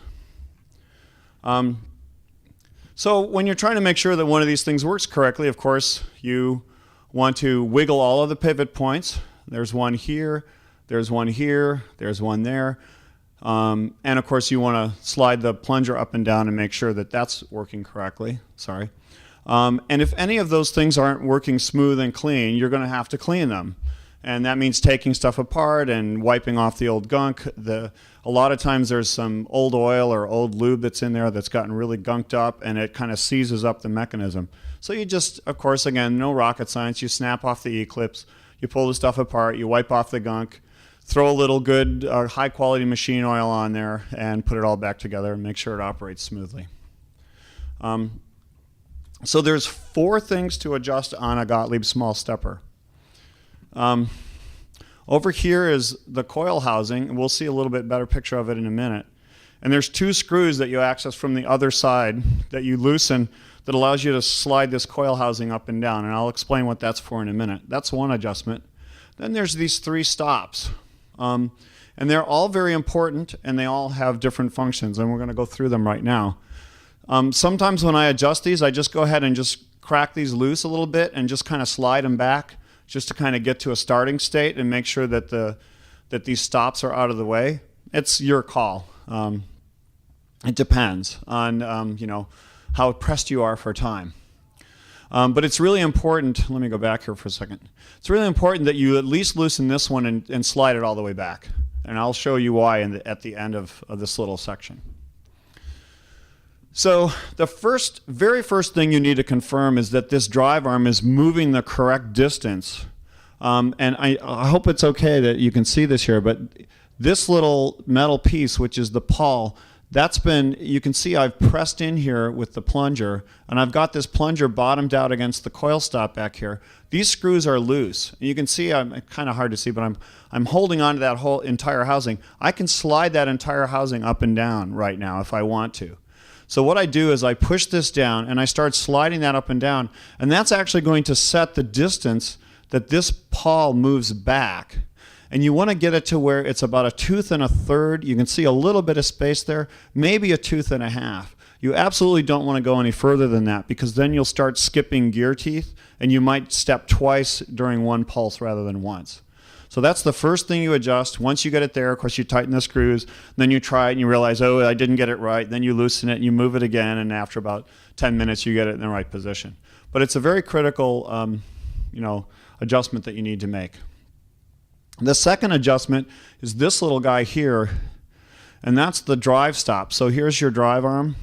So when you're trying to make sure that one of these things works correctly, of course, you want to wiggle all of the pivot points. There's one here, there's one here, there's one there. And of course you want to slide the plunger up and down and make sure that that's working correctly. Sorry. And if any of those things aren't working smooth and clean, you're going to have to clean them. And that means taking stuff apart and wiping off the old gunk. A lot of times there's some old oil or old lube that's in there that's gotten really gunked up, and it kind of seizes up the mechanism. So you just, of course, again, no rocket science. You snap off the E-clips, you pull the stuff apart, you wipe off the gunk, throw a little good high-quality machine oil on there, and put it all back together and make sure it operates smoothly. So there's 4 things to adjust on a Gottlieb small stepper. Over here is the coil housing, and we'll see a little bit better picture of it in a minute. And there's two screws that you access from the other side that you loosen that allows you to slide this coil housing up and down, and I'll explain what that's for in a minute. That's one adjustment. Then there's these three stops, and they're all very important, and they all have different functions, and we're going to go through them right now. Sometimes when I adjust these, I just go ahead and just crack these loose a little bit and just kind of slide them back just to kind of get to a starting state and make sure that that these stops are out of the way. It's your call. It depends on how pressed you are for time. But it's really important, let me go back here for a second. It's really important that you at least loosen this one and slide it all the way back. And I'll show you why at the end of this little section. So the very first thing you need to confirm is that this drive arm is moving the correct distance. And I hope it's okay that you can see this here, but this little metal piece, which is the pawl, you can see I've pressed in here with the plunger, and I've got this plunger bottomed out against the coil stop back here. These screws are loose. And you can see, it's kind of hard to see, but I'm holding on to that whole entire housing. I can slide that entire housing up and down right now if I want to. So what I do is I push this down and I start sliding that up and down, and that's actually going to set the distance that this pawl moves back. And you want to get it to where it's about 1 1/3. You can see a little bit of space there, maybe 1 1/2. You absolutely don't want to go any further than that, because then you'll start skipping gear teeth and you might step twice during one pulse rather than once. So that's the first thing you adjust. Once you get it there, of course, you tighten the screws, then you try it and you realize, oh, I didn't get it right. Then you loosen it and you move it again, and after about 10 minutes you get it in the right position. But it's a very critical adjustment that you need to make. The second adjustment is this little guy here, and that's the drive stop. So here's your drive arm,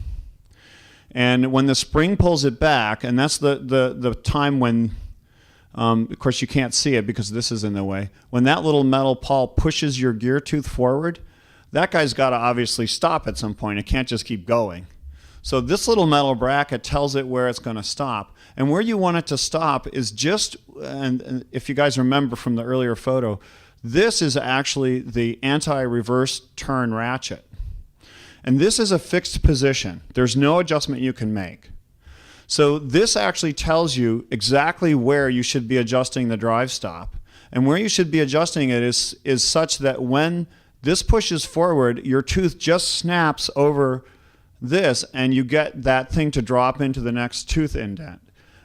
and when the spring pulls it back, and that's the time when, of course you can't see it because this is in the way, when that little metal pawl pushes your gear tooth forward, that guy's got to obviously stop at some point. It can't just keep going. So this little metal bracket tells it where it's going to stop. And where you want it to stop is just, and if you guys remember from the earlier photo, this is actually the anti-reverse turn ratchet. And this is a fixed position. There's no adjustment you can make. So this actually tells you exactly where you should be adjusting the drive stop. And where you should be adjusting it is such that when this pushes forward, your tooth just snaps over this and you get that thing to drop into the next tooth indent.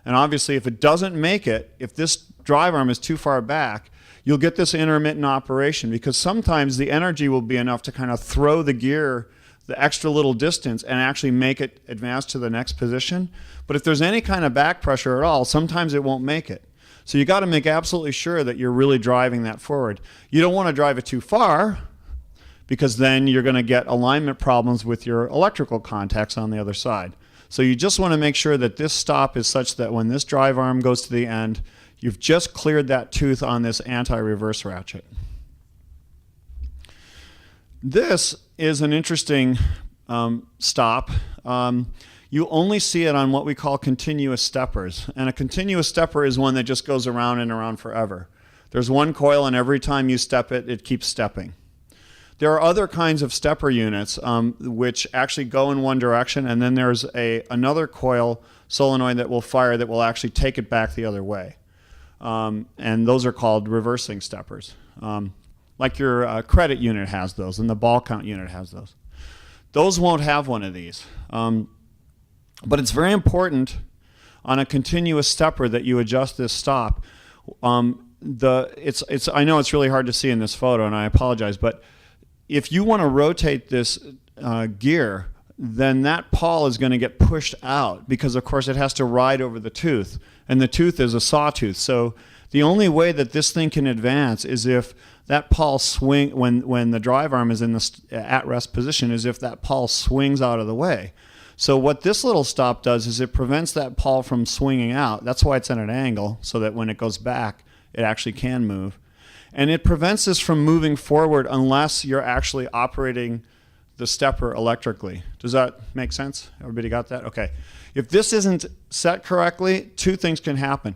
And obviously if it doesn't make it, if this drive arm is too far back, you'll get this intermittent operation, because sometimes the energy will be enough to kind of throw the gear the extra little distance and actually make it advance to the next position. But if there's any kind of back pressure at all, sometimes it won't make it. So you got to make absolutely sure that you're really driving that forward. You don't want to drive it too far, because then you're going to get alignment problems with your electrical contacts on the other side. So you just want to make sure that this stop is such that when this drive arm goes to the end, you've just cleared that tooth on this anti-reverse ratchet. This is an interesting stop. You only see it on what we call continuous steppers. And a continuous stepper is one that just goes around and around forever. There's one coil, and every time you step it, it keeps stepping. There are other kinds of stepper units which actually go in one direction, and then there's another coil solenoid that will fire that will actually take it back the other way. And those are called reversing steppers. Like your credit unit has those, and the ball count unit has those. Those won't have one of these. But it's very important on a continuous stepper that you adjust this stop. I know it's really hard to see in this photo, and I apologize, but if you want to rotate this gear, then that pawl is going to get pushed out, because of course it has to ride over the tooth, and the tooth is a sawtooth. So the only way that this thing can advance is if that pawl swing, when the drive arm is in the at-rest position, is if that pawl swings out of the way. So what this little stop does is it prevents that pawl from swinging out. That's why it's at an angle, so that when it goes back, it actually can move. And it prevents this from moving forward unless you're actually operating the stepper electrically. Does that make sense? Everybody got that? Okay. If this isn't set correctly, two things can happen.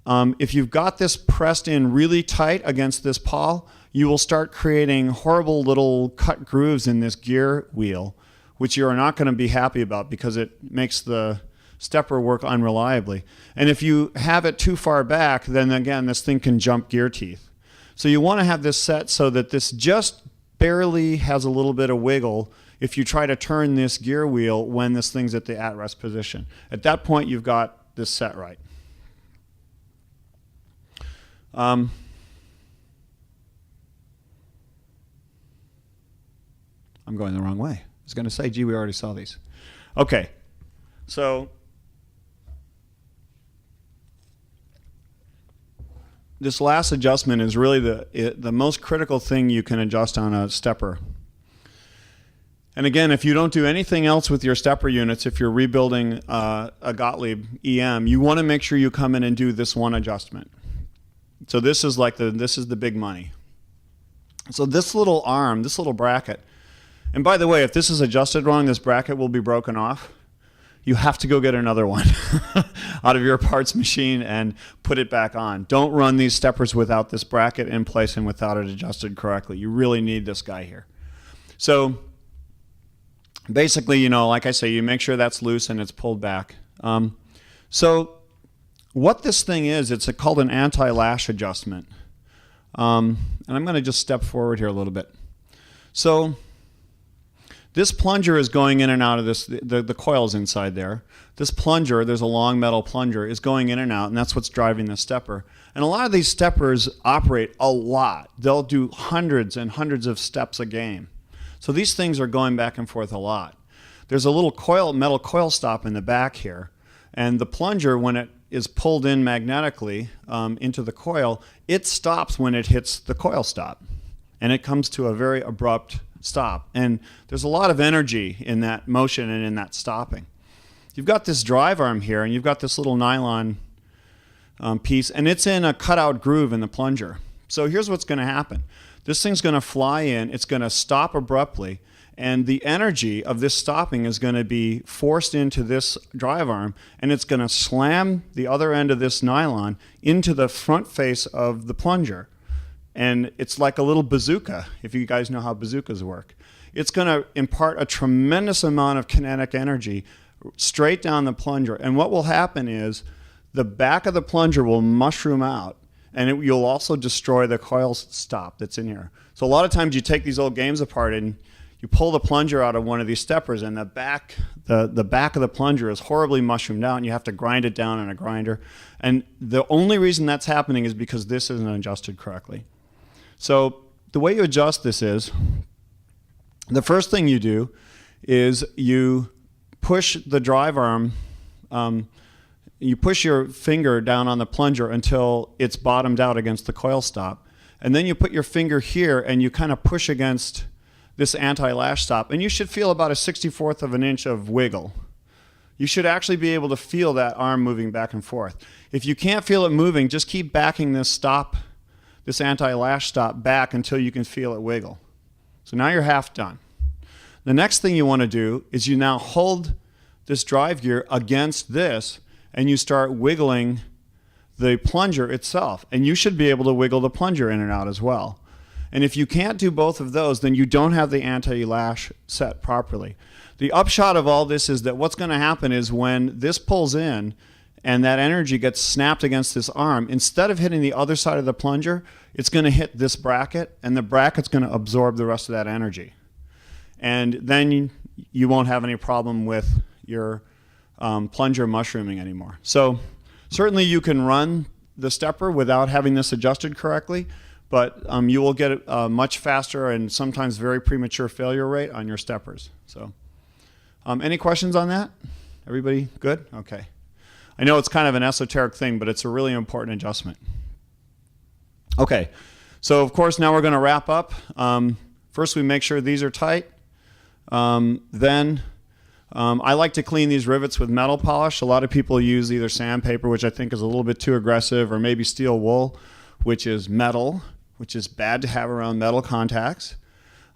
if you've got this pressed in really tight against this pawl, you will start creating horrible little cut grooves in this gear wheel, which you are not going to be happy about because it makes the stepper work unreliably. And if you have it too far back, then again, this thing can jump gear teeth. So you want to have this set so that this just barely has a little bit of wiggle if you try to turn this gear wheel when this thing's at the at-rest position. At that point, you've got this set right. I'm going the wrong way. I was going to say, gee, we already saw these. Okay, so this last adjustment is really the most critical thing you can adjust on a stepper. And again, if you don't do anything else with your stepper units, if you're rebuilding a Gottlieb EM, you want to make sure you come in and do this one adjustment. So this is like this is the big money. So this little arm, this little bracket, and by the way, if this is adjusted wrong, this bracket will be broken off. You have to go get another one out of your parts machine and put it back on. Don't run these steppers without this bracket in place and without it adjusted correctly. You really need this guy here. So basically, you know, like I say, you make sure that's loose and it's pulled back. So what this thing is, it's called an anti-lash adjustment. And I'm going to just step forward here a little bit. So this plunger is going in and out of this, the coil's inside there. This plunger, there's a long metal plunger, is going in and out, and that's what's driving the stepper. And a lot of these steppers operate a lot. They'll do hundreds and hundreds of steps a game. So these things are going back and forth a lot. There's a little metal coil stop in the back here, and the plunger, when it is pulled in magnetically into the coil, it stops when it hits the coil stop. And it comes to a very abrupt stop. And there's a lot of energy in that motion and in that stopping. You've got this drive arm here, and you've got this little nylon piece, and it's in a cutout groove in the plunger. So here's what's going to happen. This thing's going to fly in, it's going to stop abruptly, and the energy of this stopping is going to be forced into this drive arm, and it's going to slam the other end of this nylon into the front face of the plunger. And it's like a little bazooka, if you guys know how bazookas work. It's going to impart a tremendous amount of kinetic energy straight down the plunger. And what will happen is the back of the plunger will mushroom out, and you'll also destroy the coil stop that's in here. So a lot of times you take these old games apart and you pull the plunger out of one of these steppers, and the back of the plunger is horribly mushroomed out, and you have to grind it down in a grinder. And the only reason that's happening is because this isn't adjusted correctly. So the way you adjust this is, the first thing you do is you push the drive arm, you push your finger down on the plunger until it's bottomed out against the coil stop. And then you put your finger here and you kind of push against this anti-lash stop. And you should feel about a 64th of an inch of wiggle. You should actually be able to feel that arm moving back and forth. If you can't feel it moving, just keep backing this stop, this anti-lash stop back until you can feel it wiggle. So now you're half done. The next thing you want to do is you now hold this drive gear against this and you start wiggling the plunger itself. And you should be able to wiggle the plunger in and out as well. And if you can't do both of those, then you don't have the anti-lash set properly. The upshot of all this is that what's going to happen is when this pulls in and that energy gets snapped against this arm, instead of hitting the other side of the plunger, it's going to hit this bracket, and the bracket's going to absorb the rest of that energy. And then you won't have any problem with your plunger mushrooming anymore. So certainly you can run the stepper without having this adjusted correctly, but you will get a much faster and sometimes very premature failure rate on your steppers. So any questions on that? Everybody good? Okay. I know it's kind of an esoteric thing, but it's a really important adjustment. Okay, so of course now we're going to wrap up. First we make sure these are tight. Then I like to clean these rivets with metal polish. A lot of people use either sandpaper, which I think is a little bit too aggressive, or maybe steel wool, which is metal, which is bad to have around metal contacts.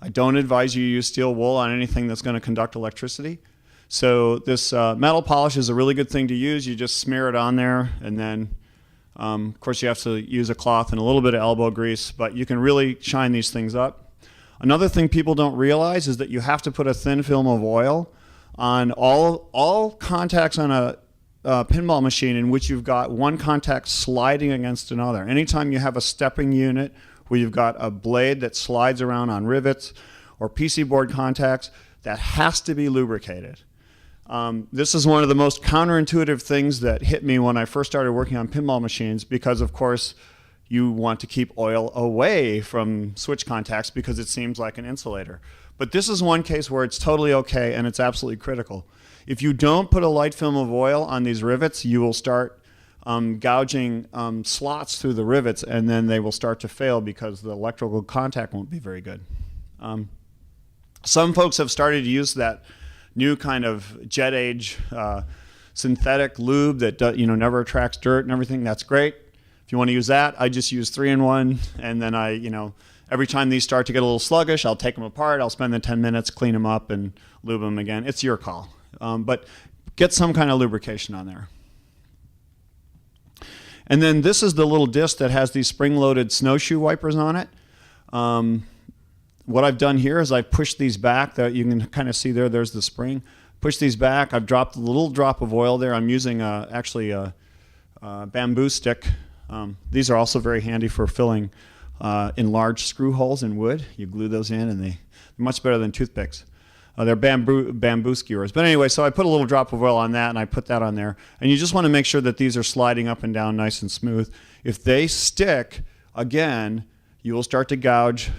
I don't advise you use steel wool on anything that's going to conduct electricity. So this metal polish is a really good thing to use. You just smear it on there, and then Of course, you have to use a cloth and a little bit of elbow grease, but you can really shine these things up. Another thing people don't realize is that you have to put a thin film of oil on all contacts on a pinball machine in which you've got one contact sliding against another. Anytime you have a stepping unit where you've got a blade that slides around on rivets or PC board contacts, that has to be lubricated. This is one of the most counterintuitive things that hit me when I first started working on pinball machines, because of course you want to keep oil away from switch contacts because it seems like an insulator. But this is one case where it's totally okay and it's absolutely critical. If you don't put a light film of oil on these rivets, you will start gouging slots through the rivets, and then they will start to fail because the electrical contact won't be very good. Some folks have started to use that new kind of jet age synthetic lube that never attracts dirt and everything. That's great. If you want to use that, I just use 3-in-1, and then every time these start to get a little sluggish, I'll take them apart. I'll spend the 10 minutes, clean them up, and lube them again. It's your call. But get some kind of lubrication on there. And then this is the little disc that has these spring-loaded snowshoe wipers on it. What I've done here is I've pushed these back. That you can kind of see there's the spring. Push these back. I've dropped a little drop of oil there. I'm using actually a bamboo stick. These are also very handy for filling in large screw holes in wood. You glue those in, and they're much better than toothpicks. They're bamboo skewers. But anyway, so I put a little drop of oil on that, and I put that on there. And you just want to make sure that these are sliding up and down nice and smooth. If they stick, again, you will start to gouge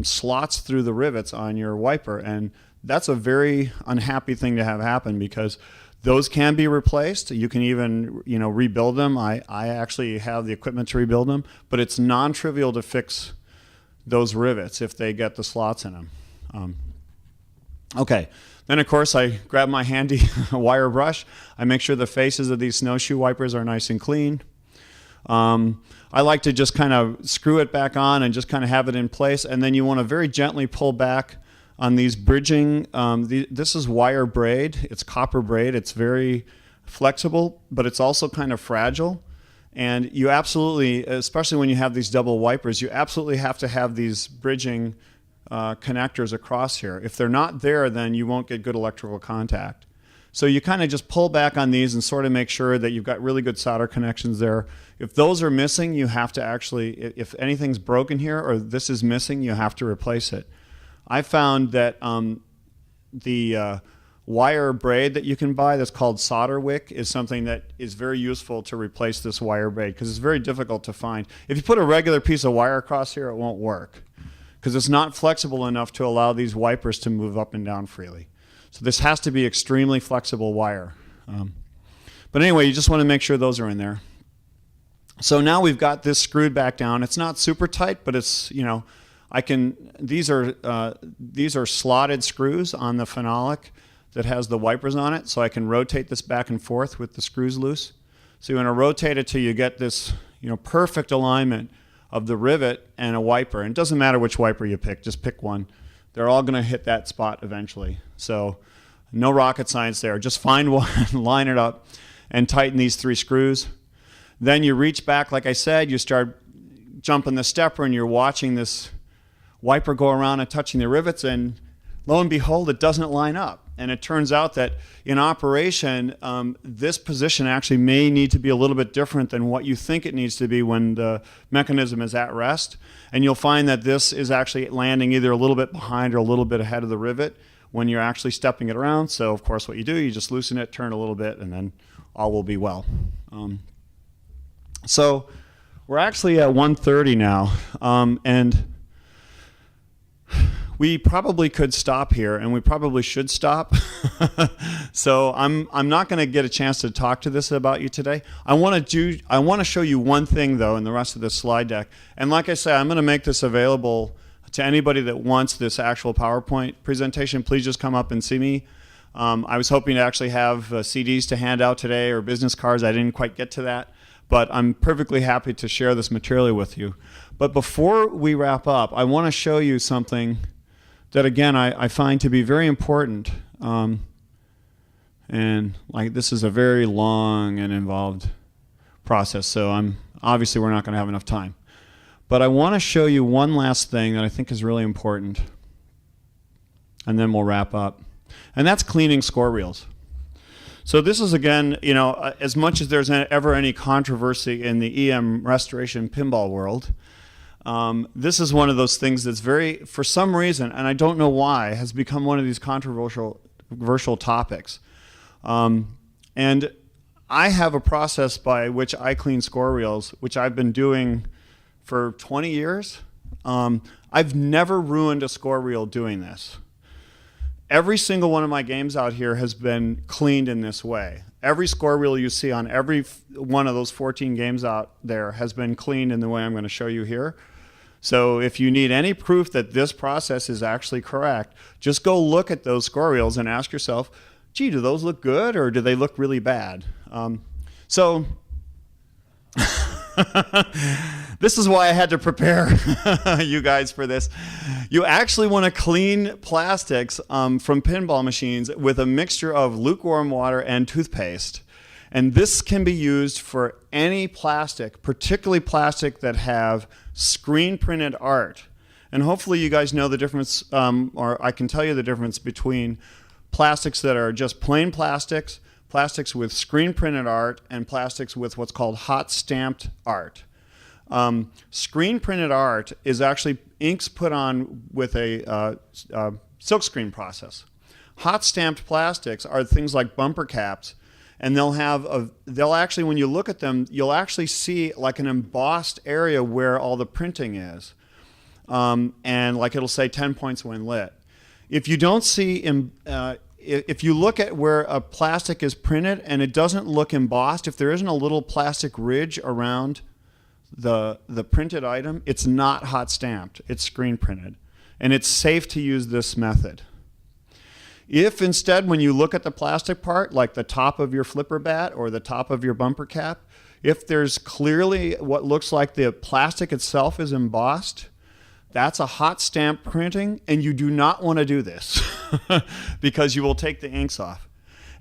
slots through the rivets on your wiper. And that's a very unhappy thing to have happen, because those can be replaced. You can even rebuild them. I actually have the equipment to rebuild them. But it's non-trivial to fix those rivets if they get the slots in them. Okay, then of course I grab my handy wire brush. I make sure the faces of these snowshoe wipers are nice and clean. I like to just kind of screw it back on and just kind of have it in place, and then you want to very gently pull back on these bridging. This is wire braid. It's copper braid. It's very flexible, but it's also kind of fragile. And you absolutely, especially when you have these double wipers, you absolutely have to have these bridging connectors across here. If they're not there, then you won't get good electrical contact. So you kind of just pull back on these and sort of make sure that you've got really good solder connections there. If those are missing, you have to actually, if anything's broken here or this is missing, you have to replace it. I found that the wire braid that you can buy that's called solder wick is something that is very useful to replace this wire braid, because it's very difficult to find. If you put a regular piece of wire across here, it won't work, because it's not flexible enough to allow these wipers to move up and down freely. So this has to be extremely flexible wire. But anyway, you just want to make sure those are in there. So now we've got this screwed back down. It's not super tight, but it's, these are slotted screws on the phenolic that has the wipers on it, so I can rotate this back and forth with the screws loose. So you want to rotate it till you get this, perfect alignment of the rivet and a wiper. And it doesn't matter which wiper you pick, just pick one. They're all going to hit that spot eventually. So no rocket science there. Just find one, line it up, and tighten these 3 screws. Then you reach back, like I said, you start jumping the stepper, and you're watching this wiper go around and touching the rivets, and lo and behold, it doesn't line up. And it turns out that in operation, this position actually may need to be a little bit different than what you think it needs to be when the mechanism is at rest. And you'll find that this is actually landing either a little bit behind or a little bit ahead of the rivet when you're actually stepping it around. So of course what you do, you just loosen it, turn a little bit, and then all will be well. So we're actually at 1:30 now, and we probably could stop here, and we probably should stop. So I'm not going to get a chance to talk to this about you today. I want to show you one thing though in the rest of this slide deck. And like I say, I'm going to make this available to anybody that wants this actual PowerPoint presentation. Please just come up and see me. I was hoping to actually have CDs to hand out today or business cards. I didn't quite get to that, but I'm perfectly happy to share this material with you. But before we wrap up, I want to show you something that again I find to be very important, and like this is a very long and involved process. So I'm obviously we're not going to have enough time. But I want to show you one last thing that I think is really important, and then we'll wrap up. And that's cleaning score reels. So this is, again, as much as there's ever any controversy in the EM restoration pinball world, this is one of those things that's for some reason, and I don't know why, has become one of these controversial topics. And I have a process by which I clean score reels, which I've been doing for 20 years. I've never ruined a score reel doing this. Every single one of my games out here has been cleaned in this way. Every score reel you see on every one of those 14 games out there has been cleaned in the way I'm going to show you here. So if you need any proof that this process is actually correct, just go look at those score reels and ask yourself, gee, do those look good or do they look really bad? This is why I had to prepare you guys for this. You actually want to clean plastics from pinball machines with a mixture of lukewarm water and toothpaste. And this can be used for any plastic, particularly plastic that have screen printed art. And hopefully you guys know the difference, or I can tell you the difference between plastics that are just plain plastics, plastics with screen printed art, and plastics with what's called hot stamped art. Screen printed art is actually inks put on with a silkscreen process. Hot stamped plastics are things like bumper caps, and they'll actually, when you look at them, you'll actually see like an embossed area where all the printing is, and like it'll say 10 points when lit. If you don't see, if you look at where a plastic is printed and it doesn't look embossed, if there isn't a little plastic ridge around the printed item, it's not hot stamped, it's screen printed. And it's safe to use this method. If instead, when you look at the plastic part, like the top of your flipper bat or the top of your bumper cap, if there's clearly what looks like the plastic itself is embossed, that's a hot stamp printing, and you do not want to do this because you will take the inks off.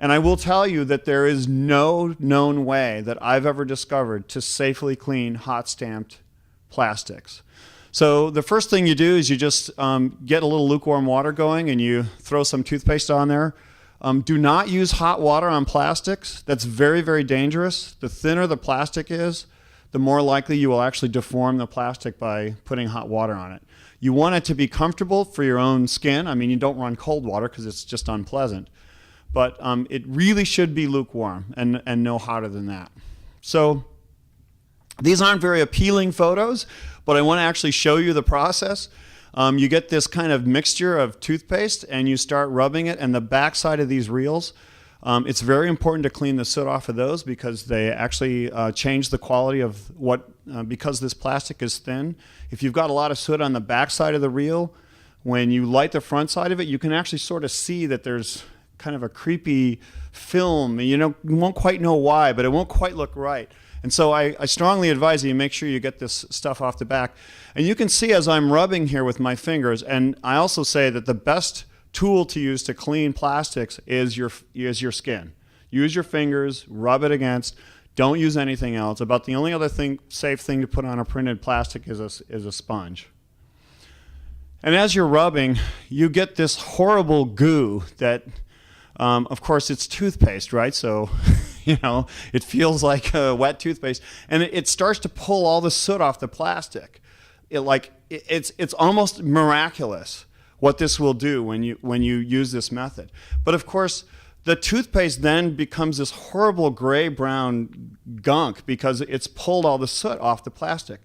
And I will tell you that there is no known way that I've ever discovered to safely clean hot stamped plastics. So the first thing you do is you just get a little lukewarm water going and you throw some toothpaste on there. Do not use hot water on plastics. That's very, very dangerous. The thinner the plastic is, the more likely you will actually deform the plastic by putting hot water on it. You want it to be comfortable for your own skin. I mean, you don't run cold water because it's just unpleasant. But it really should be lukewarm and no hotter than that. So these aren't very appealing photos, but I want to actually show you the process. You get this kind of mixture of toothpaste and you start rubbing it, and the back side of these reels, it's very important to clean the soot off of those because they actually change the quality of because this plastic is thin. If you've got a lot of soot on the back side of the reel, when you light the front side of it, you can actually sort of see that there's kind of a creepy film. You won't quite know why, but it won't quite look right. And so I strongly advise you make sure you get this stuff off the back. And you can see as I'm rubbing here with my fingers, and I also say that the best tool to use to clean plastics is your skin. Use your fingers, rub it against. Don't use anything else. About the only other safe thing to put on a printed plastic is a sponge. And as you're rubbing, you get this horrible goo that, of course, it's toothpaste, right? So, it feels like wet toothpaste, and it starts to pull all the soot off the plastic. It's almost miraculous what this will do when you use this method. But of course, the toothpaste then becomes this horrible gray-brown gunk because it's pulled all the soot off the plastic.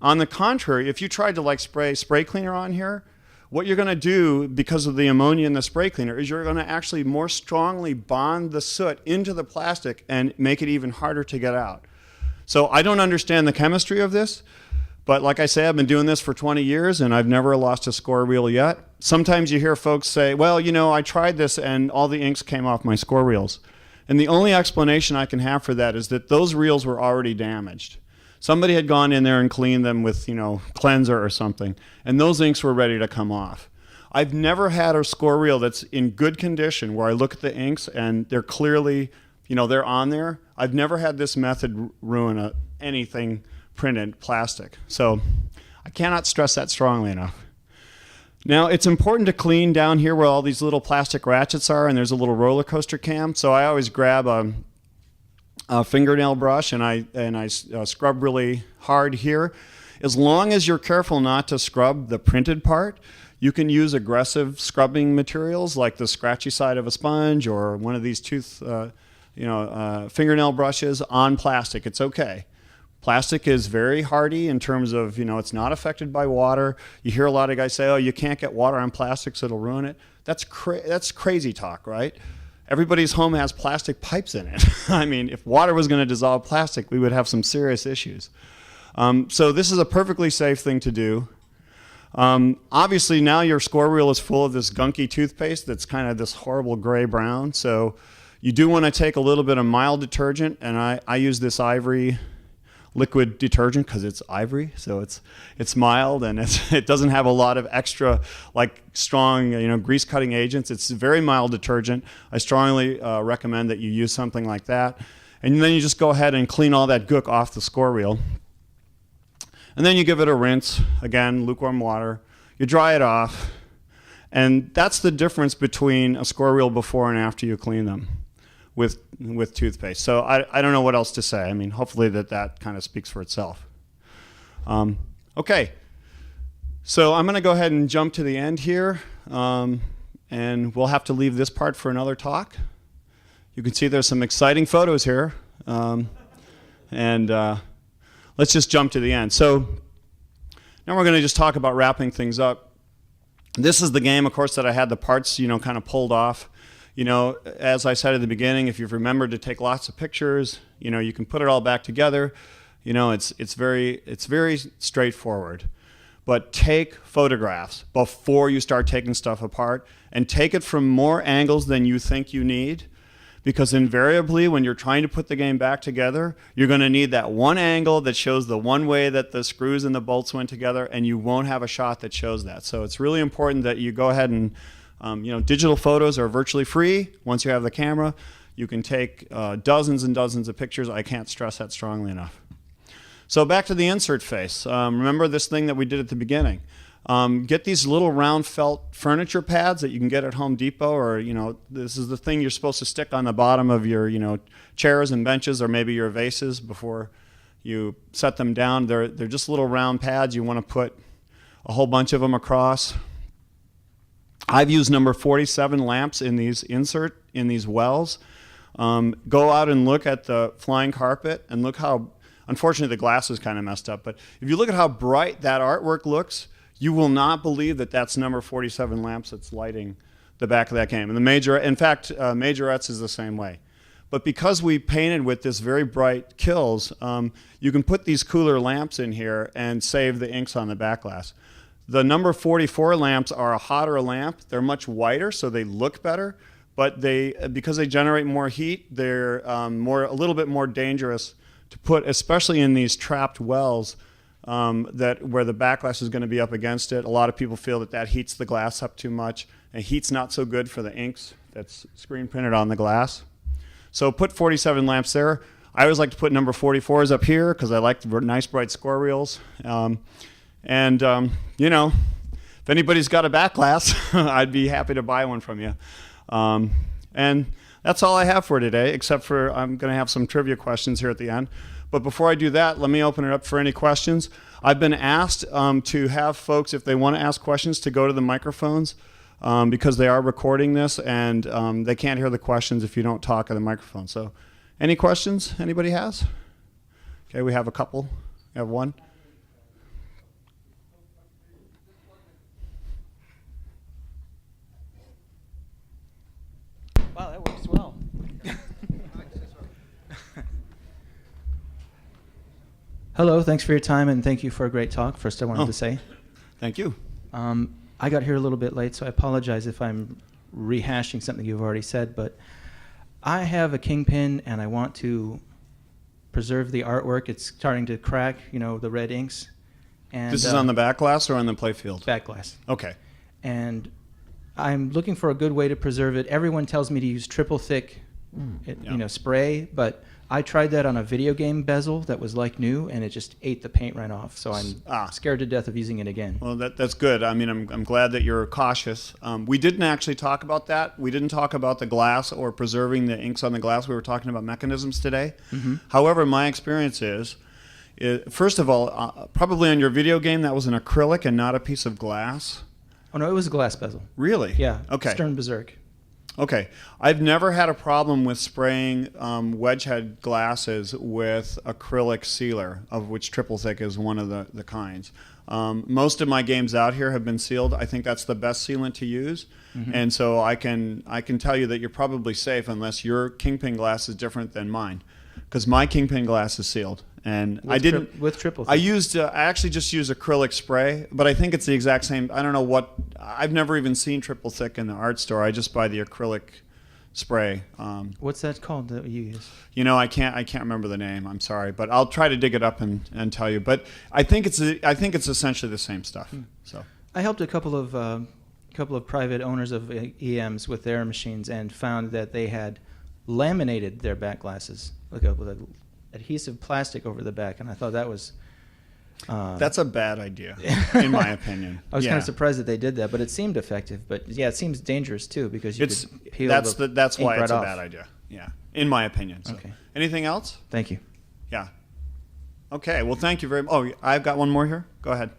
On the contrary, if you tried to spray cleaner on here, what you're going to do, because of the ammonia in the spray cleaner, is you're going to actually more strongly bond the soot into the plastic and make it even harder to get out. So I don't understand the chemistry of this, but like I say, I've been doing this for 20 years and I've never lost a score reel yet. Sometimes you hear folks say, well, I tried this and all the inks came off my score reels. And the only explanation I can have for that is that those reels were already damaged. Somebody had gone in there and cleaned them with, cleanser or something, and those inks were ready to come off. I've never had a score reel that's in good condition where I look at the inks and they're clearly, they're on there. I've never had this method ruin anything printed plastic. So I cannot stress that strongly enough. Now, it's important to clean down here where all these little plastic ratchets are, and there's a little roller coaster cam. So I always grab a fingernail brush and I scrub really hard here. As long as you're careful not to scrub the printed part, you can use aggressive scrubbing materials like the scratchy side of a sponge or one of these fingernail brushes on plastic. It's okay. Plastic is very hardy in terms of, it's not affected by water. You hear a lot of guys say, oh, you can't get water on plastic, so it'll ruin it. That's crazy talk, right? Everybody's home has plastic pipes in it. I mean, if water was going to dissolve plastic, we would have some serious issues. So this is a perfectly safe thing to do. Obviously, now your score reel is full of this gunky toothpaste that's kind of this horrible gray-brown. So you do want to take a little bit of mild detergent, and I use this Ivory liquid detergent because it's ivory, so it's mild and it doesn't have a lot of extra strong grease cutting agents. It's very mild detergent. I strongly recommend that you use something like that, and then you just go ahead and clean all that gook off the score reel, and then you give it a rinse. Again, lukewarm water. You dry it off, and that's the difference between a score reel before and after you clean them with toothpaste. So I don't know what else to say. I mean, hopefully that kind of speaks for itself. Okay, so I'm going to go ahead and jump to the end here, and we'll have to leave this part for another talk. You can see there's some exciting photos here, and let's just jump to the end. So now we're going to just talk about wrapping things up. This is the game, of course, that I had the parts, kind of pulled off. As I said at the beginning, if you've remembered to take lots of pictures, you can put it all back together. It's very straightforward. But take photographs before you start taking stuff apart, and take it from more angles than you think you need, because invariably when you're trying to put the game back together, you're going to need that one angle that shows the one way that the screws and the bolts went together, and you won't have a shot that shows that. So it's really important that you go ahead and digital photos are virtually free. Once you have the camera, you can take dozens and dozens of pictures. I can't stress that strongly enough. So back to the insert face. Remember this thing that we did at the beginning. Get these little round felt furniture pads that you can get at Home Depot, or this is the thing you're supposed to stick on the bottom of your chairs and benches, or maybe your vases before you set them down. They're just little round pads. You want to put a whole bunch of them across. I've used number 47 lamps in these wells. Go out and look at the flying carpet and look how, unfortunately the glass is kind of messed up, but if you look at how bright that artwork looks, you will not believe that that's number 47 lamps that's lighting the back of that game. And Majorettes is the same way. But because we painted with this very bright kills, you can put these cooler lamps in here and save the inks on the back glass. The number 44 lamps are a hotter lamp. They're much whiter, so they look better, but because they generate more heat, they're a little bit more dangerous to put, especially in these trapped wells where the back glass is going to be up against it. A lot of people feel that heats the glass up too much, and heat's not so good for the inks that's screen printed on the glass. So put 47 lamps there. I always like to put number 44s up here because I like the nice bright score reels. If anybody's got a back glass, I'd be happy to buy one from you. And that's all I have for today, except for I'm going to have some trivia questions here at the end. But before I do that, let me open it up for any questions. I've been asked to have folks, if they want to ask questions, to go to the microphones because they are recording this, and they can't hear the questions if you don't talk at the microphone. So any questions anybody has? Okay, we have a couple. We have one. Wow, that works well. Hello, thanks for your time, and thank you for a great talk. First, I wanted to say. Thank you. I got here a little bit late, so I apologize if I'm rehashing something you've already said, but I have a kingpin, and I want to preserve the artwork. It's starting to crack, the red inks. And this is on the back glass or on the playfield? Back glass. Okay. And I'm looking for a good way to preserve it. Everyone tells me to use triple thick, spray, but I tried that on a video game bezel that was like new, and it just ate the paint right off. So I'm scared to death of using it again. Well, that's good. I mean, I'm glad that you're cautious. We didn't actually talk about that. We didn't talk about the glass or preserving the inks on the glass. We were talking about mechanisms today. Mm-hmm. However, my experience is first of all, probably on your video game, that was an acrylic and not a piece of glass. Oh, no, it was a glass bezel. Really? Yeah. Okay. Stern Berserk. Okay. I've never had a problem with spraying wedge head glasses with acrylic sealer, of which triple thick is one of the kinds. Most of my games out here have been sealed. I think that's the best sealant to use. Mm-hmm. And so I can tell you that you're probably safe unless your Kingpin glass is different than mine, because my Kingpin glass is sealed. And with triple thick. I actually just use acrylic spray, but I think it's the exact same. I don't know what, I've never even seen triple thick in the art store. I just buy the acrylic spray. What's that called that you use? You know, I can't remember the name. I'm sorry, but I'll try to dig it up and tell you. But I think it's essentially the same stuff. So I helped a couple of private owners of EMs with their machines and found that they had laminated their back glasses with adhesive plastic over the back, and I thought that was that's a bad idea, in my opinion. I was kind of surprised that they did that, but it seemed effective. But yeah, it seems dangerous too, because you could peel that's why it's right a bad idea. Yeah, in my opinion. So. Okay. Anything else? Thank you. Yeah. Okay. Well, thank you very much. Oh, I've got one more here. Go ahead.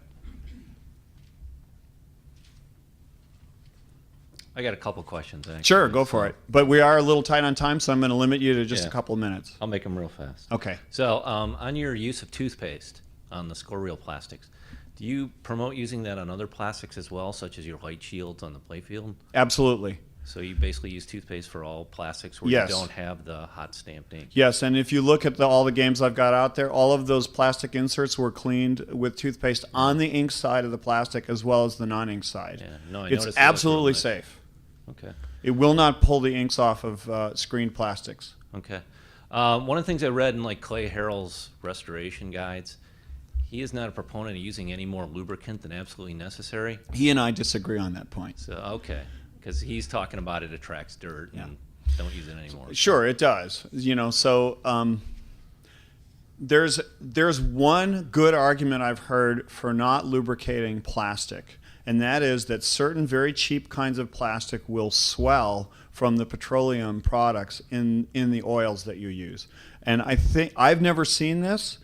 I got a couple questions, actually. Sure, go for it. But we are a little tight on time, so I'm going to limit you to just a couple minutes. I'll make them real fast. Okay. So on your use of toothpaste on the score reel plastics, do you promote using that on other plastics as well, such as your white shields on the playfield? Absolutely. So you basically use toothpaste for all plastics where Yes. you don't have the hot stamped ink? Yes, and if you look at all the games I've got out there, all of those plastic inserts were cleaned with toothpaste on the ink side of the plastic as well as the non-ink side. Yeah. No, I It's noticed that was absolutely real nice. safe. Okay. It will not pull the inks off of screened plastics. Okay. One of the things I read in like Clay Harrell's restoration guides, he is not a proponent of using any more lubricant than absolutely necessary. He and I disagree on that point. So, okay. Because he's talking about it attracts dirt and don't use it anymore. Sure, it does. You know, so there's one good argument I've heard for not lubricating plastic, and that is that certain very cheap kinds of plastic will swell from the petroleum products in the oils that you use. And I think I've never seen this,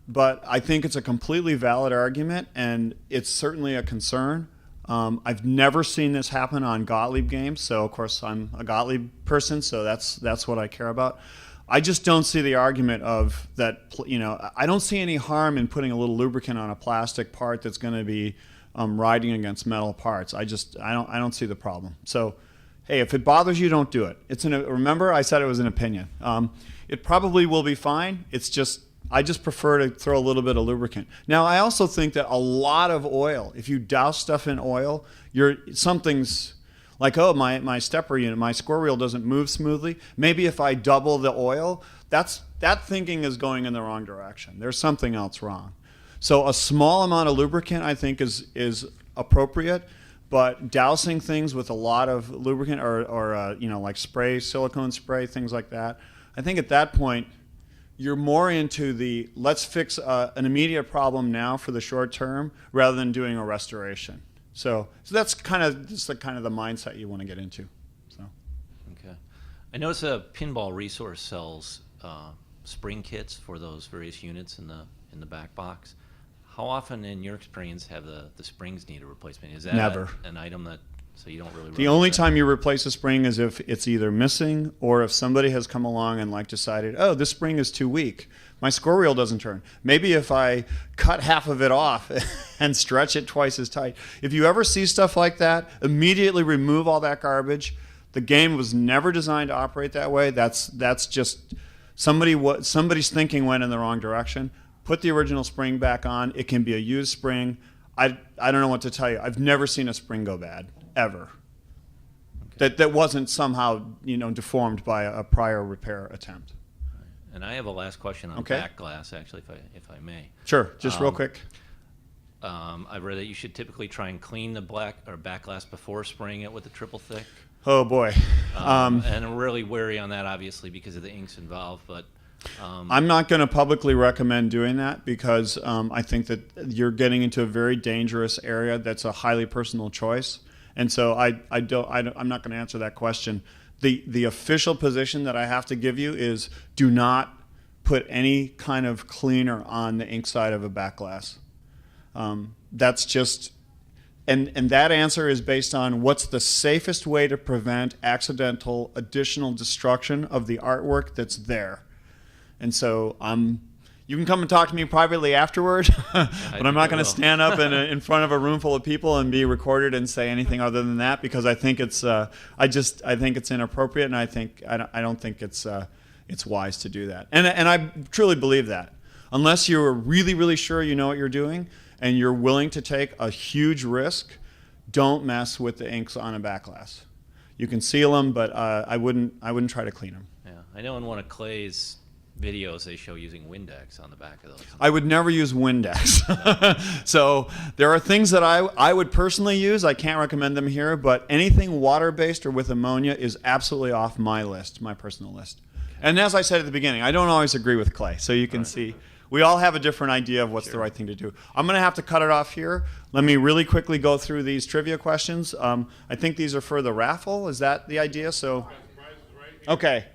but I think it's a completely valid argument, and it's certainly a concern. I've never seen this happen on Gottlieb games, so of course I'm a Gottlieb person, so that's what I care about. I just don't see the argument of that. You know, I don't see any harm in putting a little lubricant on a plastic part that's going to be riding against metal parts. I don't see the problem. So, hey, if it bothers you, don't do it. Remember, I said it was an opinion. It probably will be fine. I just prefer to throw a little bit of lubricant. Now, I also think that a lot of oil, if you douse stuff in oil, something's like, oh, my stepper unit, my score reel doesn't move smoothly. Maybe if I double the oil, that thinking is going in the wrong direction. There's something else wrong. So a small amount of lubricant, I think, is appropriate, but dousing things with a lot of lubricant or like spray, silicone spray, things like that, I think at that point, you're more into the let's fix an immediate problem now for the short term rather than doing a restoration. So that's kind of the mindset you want to get into. So. Okay. I notice Pinball Resource sells spring kits for those various units in the back box. How often, in your experience, have the springs need a replacement? Is that Never. An item that so you don't really? The only time you replace a spring is if it's either missing or if somebody has come along and decided, oh, this spring is too weak. My score reel doesn't turn. Maybe if I cut half of it off and stretch it twice as tight. If you ever see stuff like that, immediately remove all that garbage. The game was never designed to operate that way. That's just somebody's thinking went in the wrong direction. Put the original spring back on. It can be a used spring. I don't know what to tell you. I've never seen a spring go bad, ever. Okay. That wasn't somehow deformed by a prior repair attempt. And I have a last question on back glass, actually, if I may. Sure, just real quick. I've read that you should typically try and clean the back glass before spraying it with the triple thick. Oh boy. And I'm really wary on that, obviously, because of the inks involved. But I'm not going to publicly recommend doing that because I think that you're getting into a very dangerous area that's a highly personal choice. And so I'm not going to answer that question. The official position that I have to give you is do not put any kind of cleaner on the ink side of a back glass. That's just, and that answer is based on what's the safest way to prevent accidental additional destruction of the artwork that's there. And so you can come and talk to me privately afterward, but I'm not going to stand up in front of a room full of people and be recorded and say anything other than that because I think it's I think it's inappropriate, and I don't think it's wise to do that. And I truly believe that unless you're really, really sure you know what you're doing and you're willing to take a huge risk, don't mess with the inks on a back glass. You can seal them, but I wouldn't try to clean them. Yeah, I know in one of Clay's videos they show using Windex on the back of those. I would never use Windex. So there are things that I would personally use. I can't recommend them here, but anything water-based or with ammonia is absolutely off my list, my personal list. And as I said at the beginning, I don't always agree with Clay. So you can see we all have a different idea of what's the right thing to do. I'm going to have to cut it off here. Let me really quickly go through these trivia questions. I think these are for the raffle. Is that the idea? So, okay.